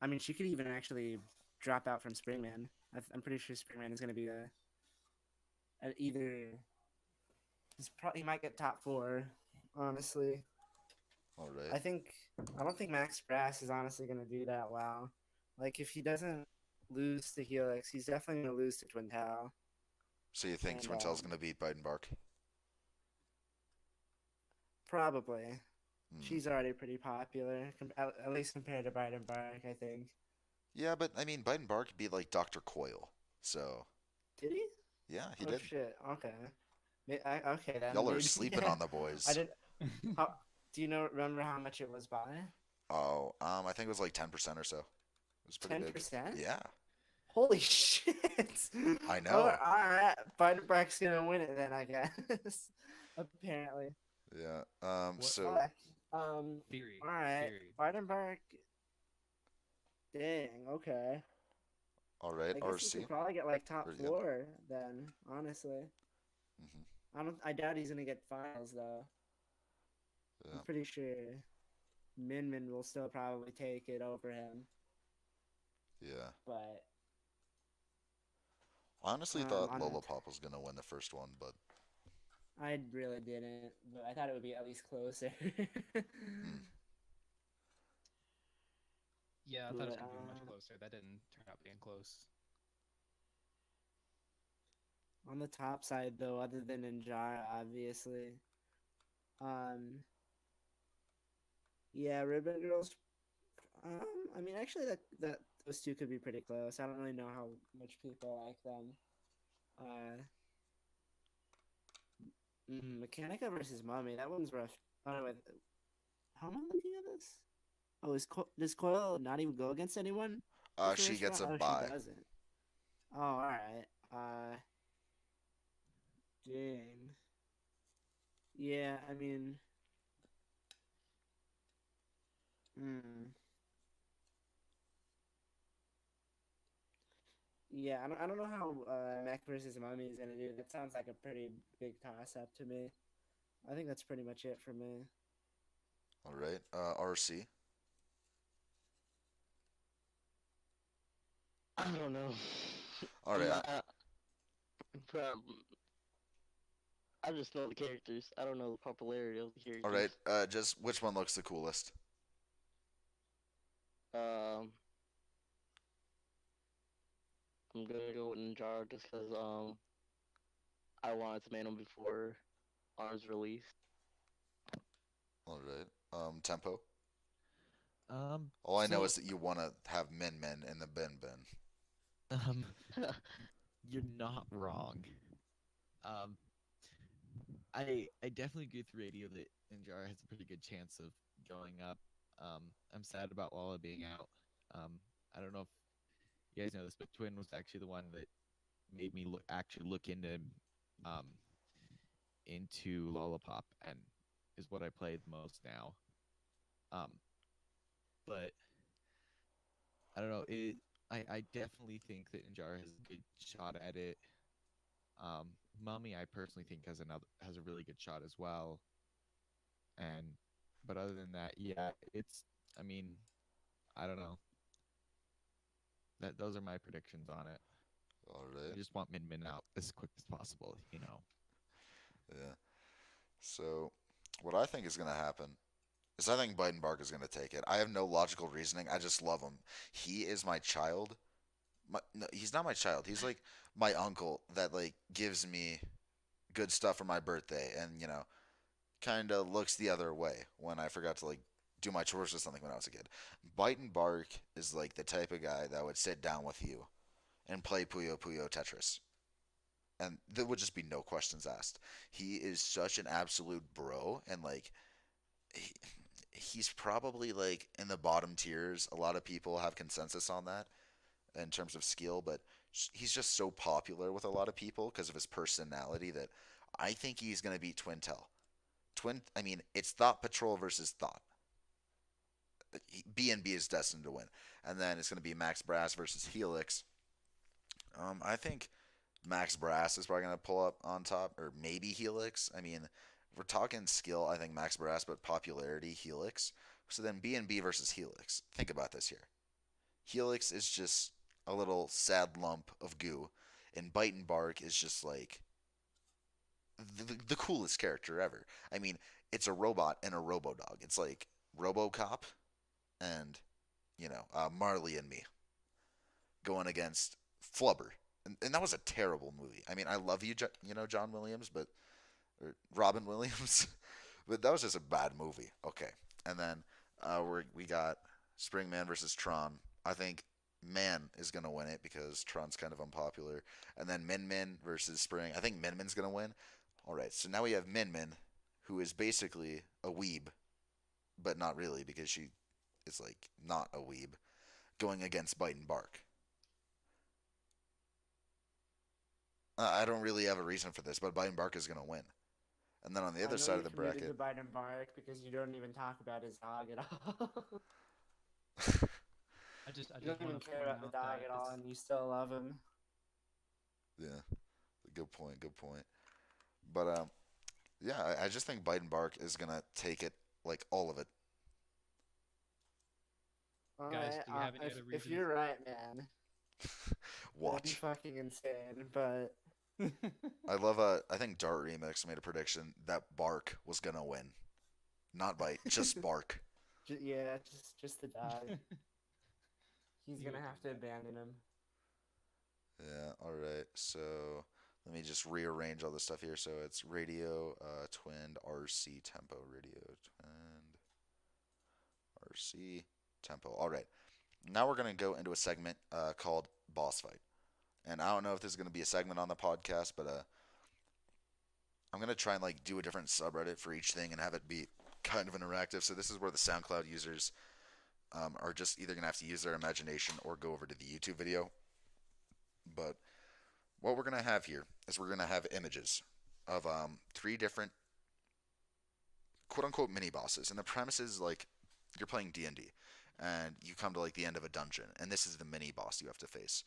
I mean, she could even actually drop out from Springman. I'm pretty sure Springman is gonna be either. He might get top four. Honestly, All right. I don't think Max Brass is honestly gonna do that well. Like if he doesn't lose to Helix, he's definitely gonna lose to Twin Tower. So you think And Twin Tail's gonna beat Bite and Bark? probably. Hmm. She's already pretty popular, at least compared to Biden Bark, I think. Yeah, but I mean, Bite and Bark beat like Dr. Coil. So Did he? yeah, he Oh did. shit. Okay. Okay then. Y'all are Maybe. sleeping on the I boys. didn't. Do you remember how much it was by? Oh, I think it was like 10% or so. It was pretty big. 10%? Yeah, Holy shit! I Oh, know. all right. Biden Bark's gonna win it then, I guess. Apparently. Yeah. What So Fuck. theory? All right. Theory. Biden Bark. Dang. Okay. all right, I guess he RC. could probably get like top Or, yeah. four then. Honestly, Hmm. I doubt he's gonna get finals though. I'm Yeah. pretty sure Min Min will still probably take it over him, Yeah. but Honestly, thought on the Lollapop was gonna win the first one, but I really didn't, but I thought it would be at least closer. hmm. Yeah, I thought it was But going to be much closer. That didn't turn out being close. on the top side though, other than Ninjara, obviously, um, yeah, Ribbon Girls. I mean, actually, that those two could be pretty close. I don't really know how much people like them. Uh, Mechanica versus Mummy. That one's rough. Oh, no, wait. How am I looking at this? Oh, does Coil not even go against anyone the She first gets round? a Oh, she bye. doesn't. Oh, all right. Dang. Yeah, I mean, hmm. Yeah, I don't know how Mech versus Mummy is gonna do. That sounds like a pretty big toss up to me. I think that's pretty much it for me. All right. RC. I don't know. All I'm right. not. Prob- I just know the characters. I don't know the popularity of the All characters. right. Just which one looks the coolest? Um, I'm gonna go with Ninjara just because I wanted to man him before Arms released. All right. Tempo. Um, All I know so is that you want to have Min Min in the bin bin. um, you're not wrong. Um, I definitely agree with Radio that Ninjara has a pretty good chance of going up. I'm sad about Lala being out. Um, I don't know if you guys know this, but Twin was actually the one that made me actually look um into Lollipop and is what I play the most now. Um, but I don't know. I definitely think that Ninjara has a good shot at it. Um, Mummy, I personally think has a really good shot as well. And but other than that, yeah, it's. I mean, I don't know. That those are my predictions on it. All I right. just want Min Min out as quick as possible. Yeah. So, what I think is going to happen is I think Bidenbark is going to take it. I have no logical reasoning. I just love him. He is my child. No, he's not my child. He's like my uncle that like gives me good stuff for my birthday, and kind of looks the other way when I forgot to like do my chores or something when I was a kid. Bite and Bark is like the type of guy that would sit down with you and play Puyo Puyo Tetris. And there would just be no questions asked. He is such an absolute bro, and like he, he's probably like in the bottom tiers. A lot of people have consensus on that in terms of skill, but he's just so popular with a lot of people because of his personality that I think he's going to beat Twintel. I mean, it's Thought Patrol versus Thought. BNB is destined to win, and then it's going to be Max Brass versus Helix. I think Max Brass is probably going to pull up on top, or maybe Helix. I mean, if we're talking skill, I think Max Brass, but popularity, Helix. So then BNB versus Helix. Think about this here. Helix is just a little sad lump of goo, and Bite and Bark is just like the coolest character ever. I mean, it's a robot and a robo dog. It's like RoboCop and Marley and Me going against Flubber, and that was a terrible movie. I mean, I love you, John Williams, but or Robin Williams, but that was just a bad movie. Okay, and then we got Springman versus Tron. I think Man is gonna win it because Tron's kind of unpopular, and then Min Min versus Spring. I think Min Min's gonna win. All right, so now we have Min Min, who is basically a weeb, but not really because she is like not a weeb, going against Bite and Bark. I don't really have a reason for this, but Bite and Bark is gonna win. And then on the I other know side of you're the committed to bracket, Bite and Bark because you don't even talk about his dog at all. I You just don't want even to care point about the out dog that at all, this. and you still love him. yeah, good point, good point. But yeah, I just think Bite and Bark is gonna take it, like all of it. All Guys, right, do you have any other if reasons? you're right, man, that'd be Watch. fucking insane. But I love I think Dart Remix made a prediction that Bark was gonna win. Not Bite, just Bark. Yeah, just the dog. He's He gonna would do have to that. abandon him. Yeah, alright. So let me just rearrange all this stuff here. So it's radio, twinned, RC, tempo, radio, twinned, RC, tempo. Alright. Now we're gonna go into a segment called Boss Fight. And I don't know if this is gonna be a segment on the podcast, but I'm gonna try and like do a different subreddit for each thing and have it be kind of interactive. So this is where the SoundCloud users are just either gonna have to use their imagination or go over to the YouTube video. But what we're gonna have here is we're gonna have images of three different quote unquote mini bosses, and the premise is like you're playing D&D, and you come to like the end of a dungeon, and this is the mini boss you have to face.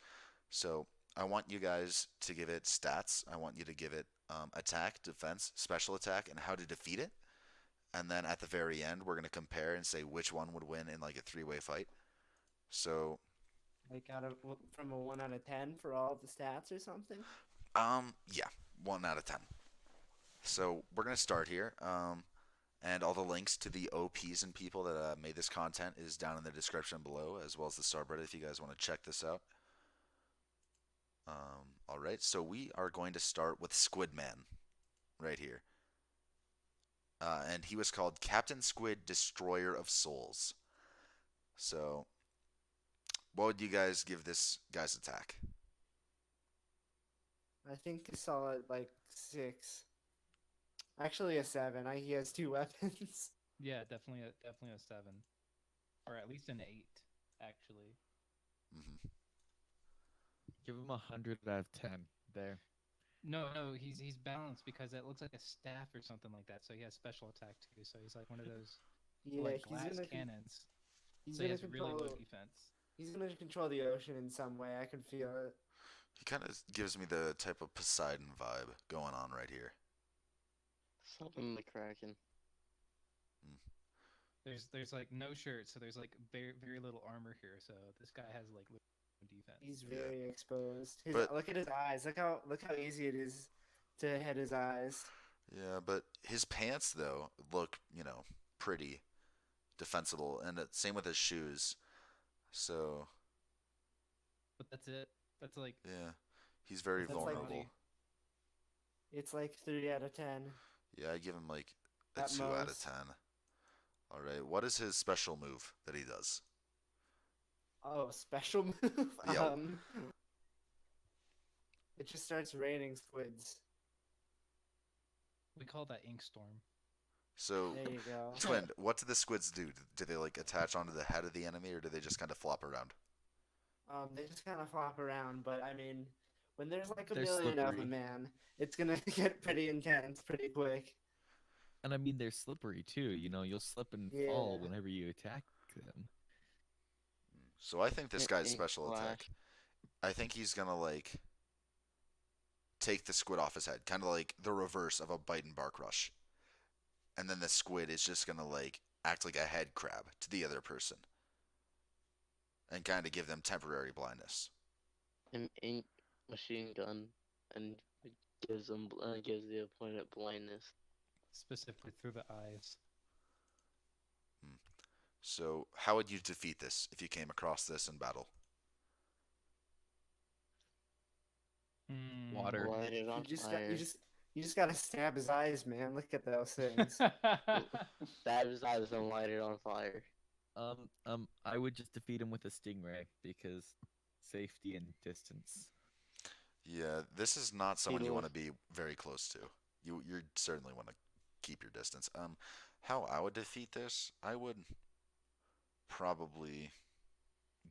So I want you guys to give it stats. I want you to give it attack, defense, special attack, and how to defeat it. And then at the very end, we're gonna compare and say which one would win in like a three-way fight. So, Like from a 1 out of 10 for all of the stats or something. yeah, 1 out of 10. So we're gonna start here. And all the links to the OPs and people that made this content is down in the description below, as well as the subreddit if you guys want to check this out. All right, so we are going to start with Squidman right here. And he was called Captain Squid, Destroyer of Souls. So, what would you guys give this guy's attack? I think a solid like 6. Actually, a 7. He has 2 weapons. Yeah, definitely a 7, or at least an 8, actually. Mm-hmm. Give him 100 out of 10. There. No, he's balanced because it looks like a staff or something like that. So he has special attack too. So he's like one of those Yeah, like glass cannons. he's So he gonna has really low control. defense. He's gonna control the ocean in some way. I can feel it. He kind of gives me the type of Poseidon vibe going on right here. Something the Kraken. There's like no shirt, so there's like very little armor here. So this guy has like no defense. He's Yeah. very exposed. But- Look at his eyes. Look how easy it is to hit his eyes. Yeah, but his pants though look, pretty defensible, and same with his shoes. So But that's it. That's like yeah, he's very That's like- vulnerable. It's like 3 out of 10. Yeah, I give him like a At 2 out of most. 10. All right, what is his special move that he does? Oh, special move. Yo. It just starts raining squids. we call that ink storm. So, There you go. Twin, what do the squids do? Do they like attach onto the head of the enemy, or do they just kind of flop around? They just kind of flop around, but I mean, when there's like a They're million of slippery. them, man, it's gonna get pretty intense pretty quick. And I mean, they're slippery too. You'll slip and fall Yeah. whenever you attack them. So I think this Ink guy's special flash. attack. I think he's gonna like take the squid off his head, kind of like the reverse of a bite and bark rush. And then the squid is just gonna like act like a head crab to the other person, and kind of give them temporary blindness. An ink machine gun, and it gives the opponent blindness. Specifically through the eyes. So how would you defeat this if you came across this in battle? Hmm. Water. Light it on fire. You just gotta stab his eyes, man. Look at those things. Stab his eyes and light it on fire. I would just defeat him with a stingray because safety and distance. Yeah, this is not someone you It'll- want to be very close to. You certainly want to keep your distance. How I would defeat this, I would probably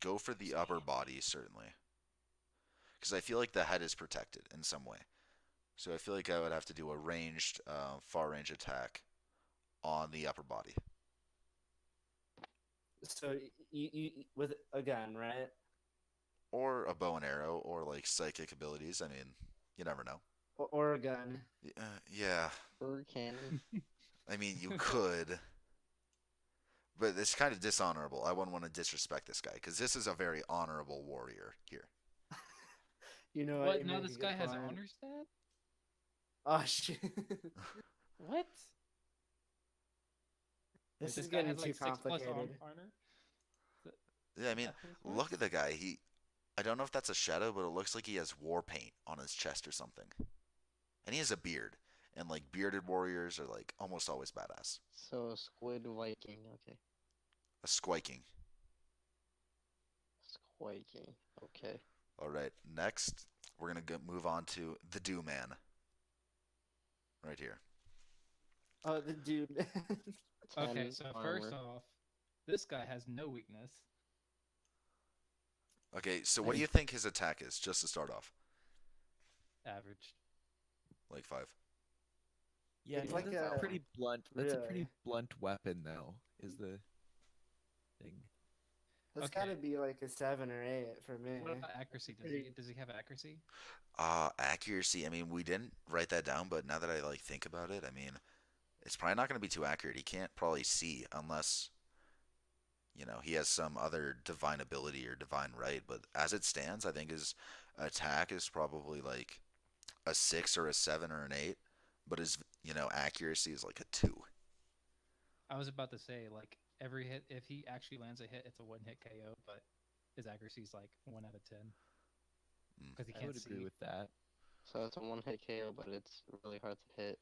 go for the upper body, certainly, because I feel like the head is protected in some way. So I feel like I would have to do a ranged, far range attack on the upper body. So you with a gun, right? Or a bow and arrow, or like psychic abilities. I mean, you never know. Or a gun. Yeah, Bird cannon. I mean, you could, but it's kind of dishonorable. I wouldn't want to disrespect this guy because this is a very honorable warrior here. You know What? you Now make a this good guy has point. honor stat? Oh shit! What? Wait, This is guy getting has, too like, 6+ complicated. honor? Yeah, I mean, What? look at the guy. I don't know if that's a shadow, but it looks like he has war paint on his chest or something. And he has a beard. And like bearded warriors are like almost always badass. So a squid Viking. Okay. A squiking. Squiking. Okay. All right, next we're gonna move on to the Dew Man. Right here. Oh, the dude. Okay, 10 so armor. first off, this guy has no weakness. Okay, so what do you think his attack is, just to start off? Average. Like 5. Yeah, It's no, like that's a- pretty blunt. That's a really. pretty blunt weapon, though. Is the thing. That's Okay. gotta be like a 7 or 8 for me. What about accuracy? Does he have accuracy? Accuracy. I mean, we didn't write that down, but now that I like think about it, I mean, it's probably not gonna be too accurate. He can't probably see unless, he has some other divine ability or divine right. But as it stands, I think his attack is probably like a 6 or a 7 or an 8, but his accuracy is like a 2. I was about to say, like, every hit, if he actually lands a hit, it's a one-hit KO, but his accuracy is like 1 out of 10. Mm. Because he I can't would see. agree with that. So it's a one-hit KO, but it's really hard to hit.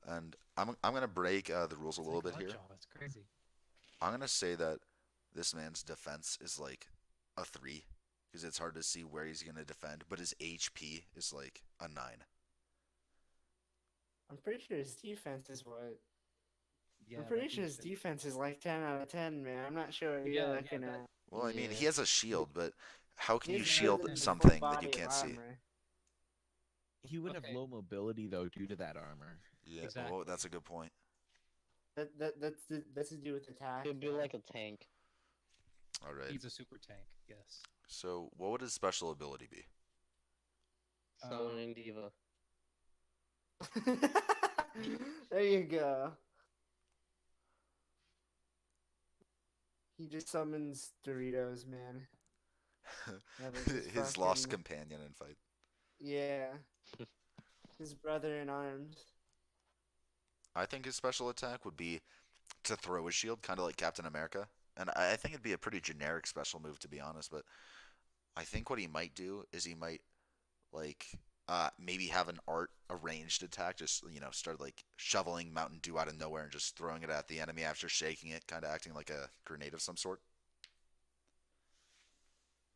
And I'm gonna break the rules a It's little like bit here. Lockjaw, that's crazy. I'm gonna say that this man's defense is like a 3 because it's hard to see where he's gonna defend, but his HP is like a 9. I'm pretty sure his defense is what? Yeah, I'm pretty that sure his dude's- defense is like 10 out of 10, man. I'm not sure what Yeah, you're yeah, looking that- at. Well, I mean, he Yeah. has a shield, but how can He you has shield more than a full something that body you of can't see? armor. He would Okay. have low mobility though due to that armor. Yeah. Exactly. Oh, that's a good point. That's to do with attack. It'd be like a tank. All right. He's a super tank, yes. So, what would his special ability be? Summoning Diva. There you go. He just summons Doritos, man. That was his His lost fucking companion in fight. yeah, his brother in arms. I think his special attack would be to throw his shield, kind of like Captain America. And I think it'd be a pretty generic special move, to be honest. But I think what he might do is he might like maybe have an a ranged attack, just start like shoveling Mountain Dew out of nowhere and just throwing it at the enemy after shaking it, kind of acting like a grenade of some sort.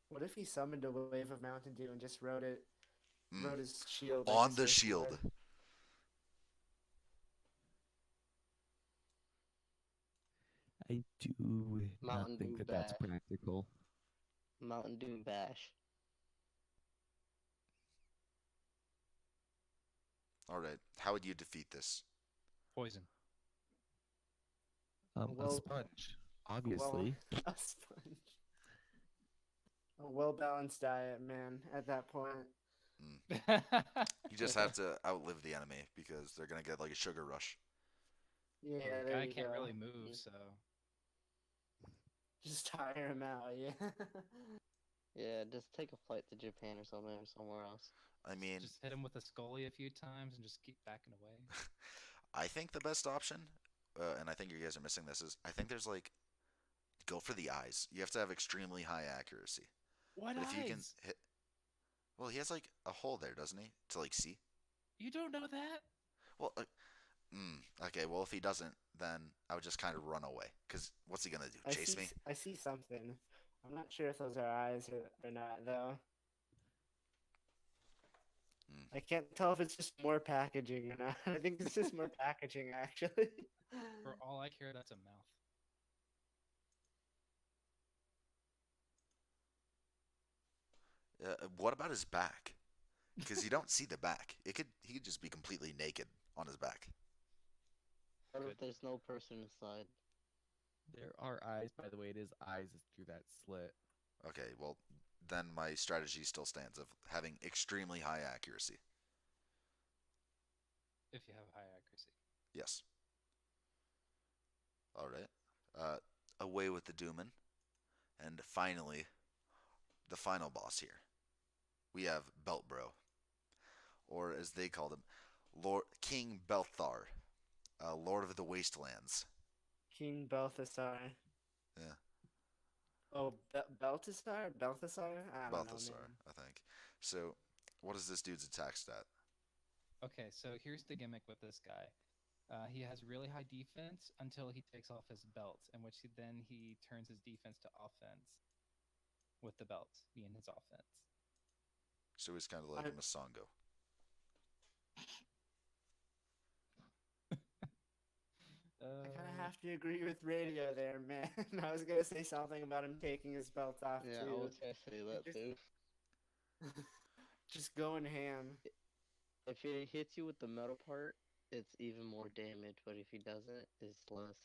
What if he summoned a wave of Mountain Dew and just Mm. wrote his shield like a On the surfboard? shield. I do not Mountain think Dew that that's Bash. practical. Mountain Dew Bash. All right, how would you defeat this? Poison. A Well, sponge, well, obviously. a sponge. A well-balanced diet, man. At that point, You just have to outlive the enemy because they're gonna get like a sugar rush. yeah, Well, the there guy you can't go. really move, Mm. so Just tire him out, yeah. Yeah, just take a flight to Japan or something or somewhere else. I mean, just hit him with a Scully a few times and just keep backing away. I think the best option, and I think you guys are missing this, is I think there's like go for the eyes. You have to have extremely high accuracy. What But if you can eyes? hit, well, he has like a hole there, doesn't he, to like see? You don't know that? Well, okay. Well, if he doesn't, then I would just kind of run away. Cause what's he gonna do? Chase me? I see something. I'm not sure if those are eyes or not, though. Mm. I can't tell if it's just more packaging or not. I think it's just more packaging, actually. For all I care, that's a mouth. What about his back? Because you don't see the back. He could just be completely naked on his back. What Good. if there's no person inside? There are eyes, by the way. It is eyes through that slit. Okay. Well, then my strategy still stands of having extremely high accuracy. If you have high accuracy. Yes. All right. Uh, away with the Dooman, and finally, the final boss here. We have Belt Bro, or as they called him, Lord King Belthar, Lord of the Wastelands. King Balthasar. Yeah, Oh, Balthasar? Balthasar? I don't know, Balthasar, man. I think. So, what is this dude's attack stat? Okay, so here's the gimmick with this guy. He has really high defense until he takes off his belt, in which then he turns his defense to offense with the belt being his offense. So he's kind of like I, a Masongo. I kind of have to agree with Radio there, man. I was gonna say something about him taking his belt off Yeah, I too. was gonna say that Just, too. just going ham. If he hits you with the metal part, it's even more damage, but if he doesn't, it's less.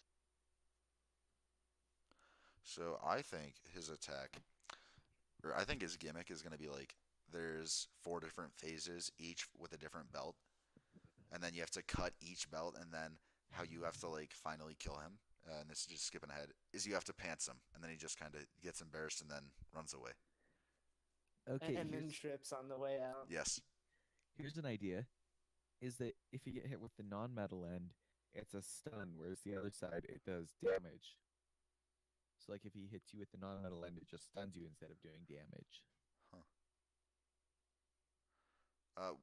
So I think his attack, or I think his gimmick is going to be like there's four different phases, each with a different belt, and then you have to cut each belt, and then how you have to like finally kill him. And this is just skipping ahead. Is you have to pants him, and then he just kind of gets embarrassed and then runs away. Okay, And then trips on the way out. Yes. here's an idea. Is that if you get hit with the non-metal end, it's a stun, whereas the other side, it does damage. So, like, if he hits you with the non-metal end, it just stuns you instead of doing damage. Huh.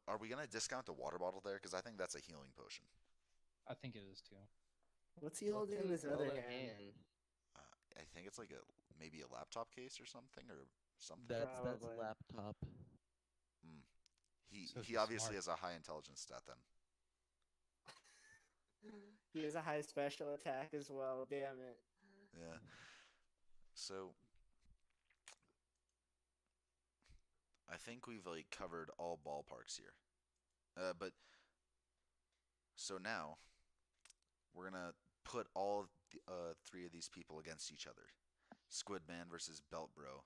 Are we gonna discount the water bottle there? Because I think that's a healing potion. I think it is too. What's he holding in his other hand? I think it's like a maybe a laptop case or something or something. That's Probably. laptop. Mm. So He he's obviously smart. has a high intelligence stat then. He has a high special attack as well. Damn it. Yeah. So I think we've like covered all ballparks here. But so now we're gonna put all of the, three of these people against each other. Squidman versus Belt Bro.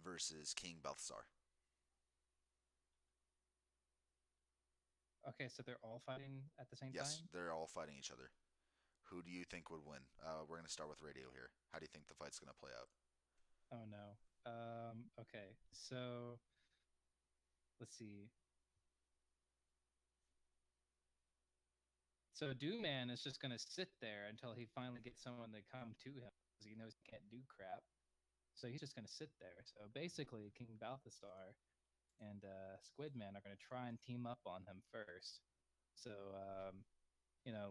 versus King Balthazar. Okay, so they're all fighting at the same Yes, time? they're all fighting each other. Who do you think would win? We're going to start with radio here. How do you think the fight's going to play out? Oh no. Okay. So let's see. So Dooman is just gonna sit there until he finally gets someone to come to him because he knows he can't do crap. So he's just gonna sit there. So basically, King Balthasar and Squidman are gonna try and team up on him first. So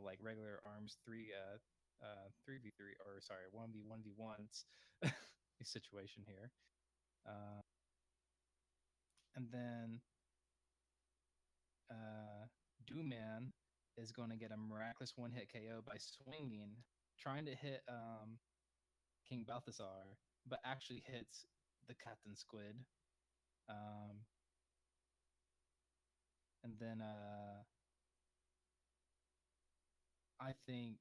like regular arms 3v3, or sorry, 1v1s situation here. Uh, and then uh, Dooman is going to get a miraculous one hit KO by swinging, trying to hit King Balthasar, but actually hits the Captain Squid. Um, and then I think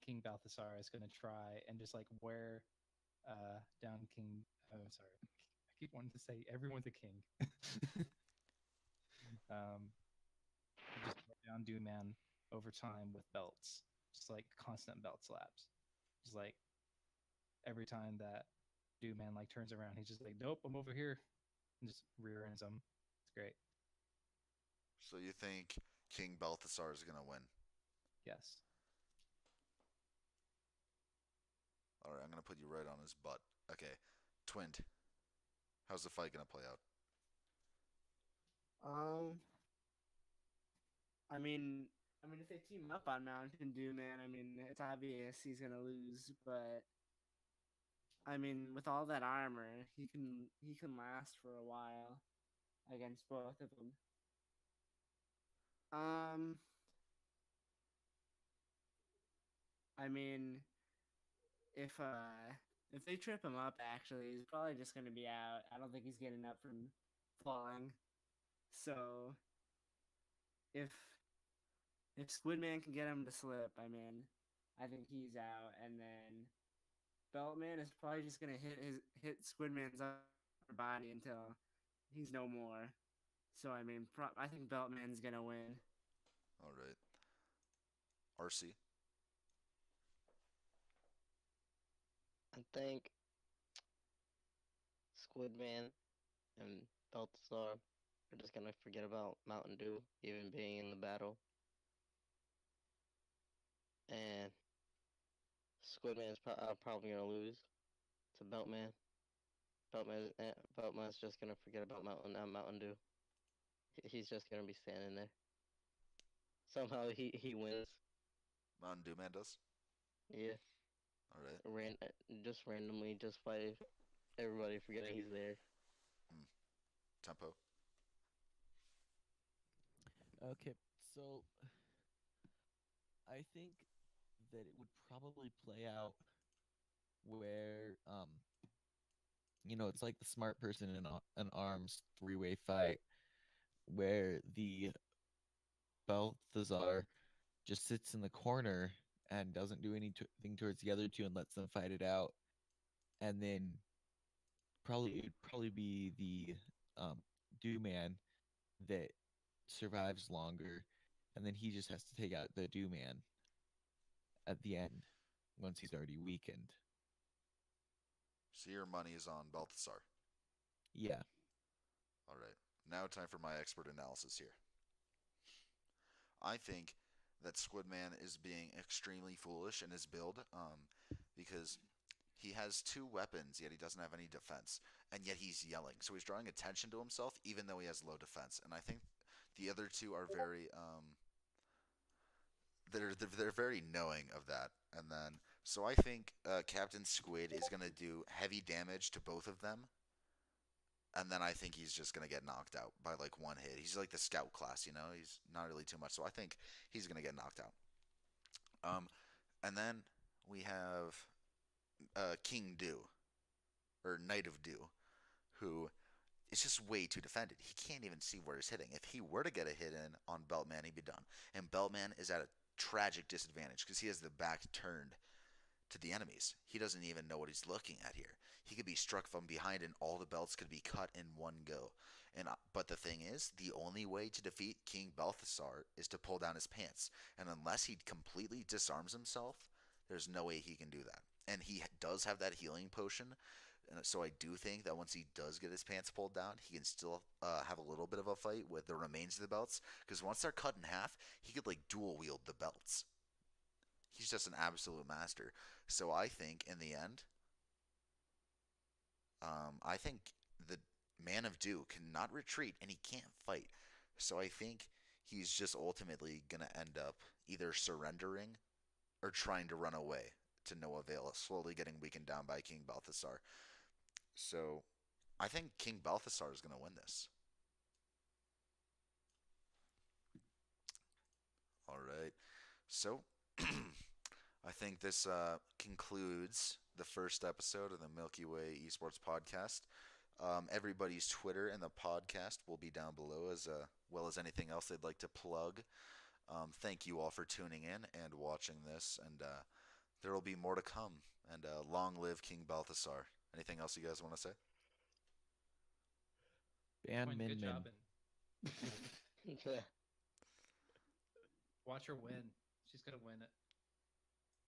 King Balthasar is going to try and just like wear down King. Oh, sorry. I keep wanting to say everyone's a king. um, just wear down Dooman over time with belts, just like constant belt slaps. Just like every time that Dooman like turns around, he's just like, "Nope, I'm over here," and just rear ends him. It's great. So you think King Balthazar is going to win? Yes. All right, I'm going to put you right on his butt. Okay, Twinned. How's the fight going to play out? Um, I mean, if they team up on Mountain Dew, man, I mean, it's obvious he's gonna lose. But I mean, with all that armor, he can last for a while against both of them. Um, I mean, if uh, if they trip him up, actually, he's probably just gonna be out. I don't think he's getting up from falling. So if Squidman can get him to slip, I mean, I think he's out, and then Beltman is probably just gonna hit Squidman's upper body until he's no more. So I mean, I think Beltman's gonna win. All right. RC. I think Squidman and Balthazar are just gonna forget about Mountain Dew even being in the battle, and Squidman's probably gonna lose to Beltman. Beltman's just gonna forget about Mountain Dew. He's just gonna be standing there. Somehow he wins. Mountain Dew Man does? Yeah, All right. ran just randomly, just by everybody forgetting he's there. Hmm. Tempo. Okay, so I think that it would probably play out where it's like the smart person in an arms three-way fight where the Balthazar just sits in the corner and doesn't do anything towards the other two and lets them fight it out, and then it'd probably be the do man that survives longer, and then he just has to take out the do man at the end once he's already weakened. So your money is on Balthazar. Yeah. All right. Now time for my expert analysis here. I think that Squidman is being extremely foolish in his build, because he has two weapons, yet he doesn't have any defense, and yet he's yelling. So he's drawing attention to himself, even though he has low defense. And I think the other two are very they're very knowing of that. And then so I think Captain Squid is gonna do heavy damage to both of them, and then I think he's just gonna get knocked out by like one hit. He's like the scout class, you know. He's not really too much, so I think he's gonna get knocked out. Um, and then we have King Dew or Knight of Dew, who is just way too defended. He can't even see where he's hitting. If he were to get a hit in on Beltman, he'd be done. And Beltman is at a tragic disadvantage because he has the back turned to the enemies. He doesn't even know what he's looking at here. He could be struck from behind and all the belts could be cut in one go. But the thing is, the only way to defeat King Balthasar is to pull down his pants. And unless he completely disarms himself, there's no way he can do that. And he does have that healing potion. And so I do think that once he does get his pants pulled down, he can still have a little bit of a fight with the remains of the belts. Because once they're cut in half, he could like dual wield the belts. He's just an absolute master. So I think in the end, I think the Man of Dew cannot retreat and he can't fight. So I think he's just ultimately gonna end up either surrendering or trying to run away to no avail, slowly getting weakened down by King Balthasar. So I think King Balthasar is gonna win this. All right. So I think this concludes the first episode of the Milky Way Esports podcast. Everybody's Twitter and the podcast will be down below, as well as anything else they'd like to plug. Thank you all for tuning in and watching this, and there will be more to come. And long live King Balthasar. Anything else you guys want to say? Ban Quinn, Min good Min. job, and watch her win. She's gonna win it.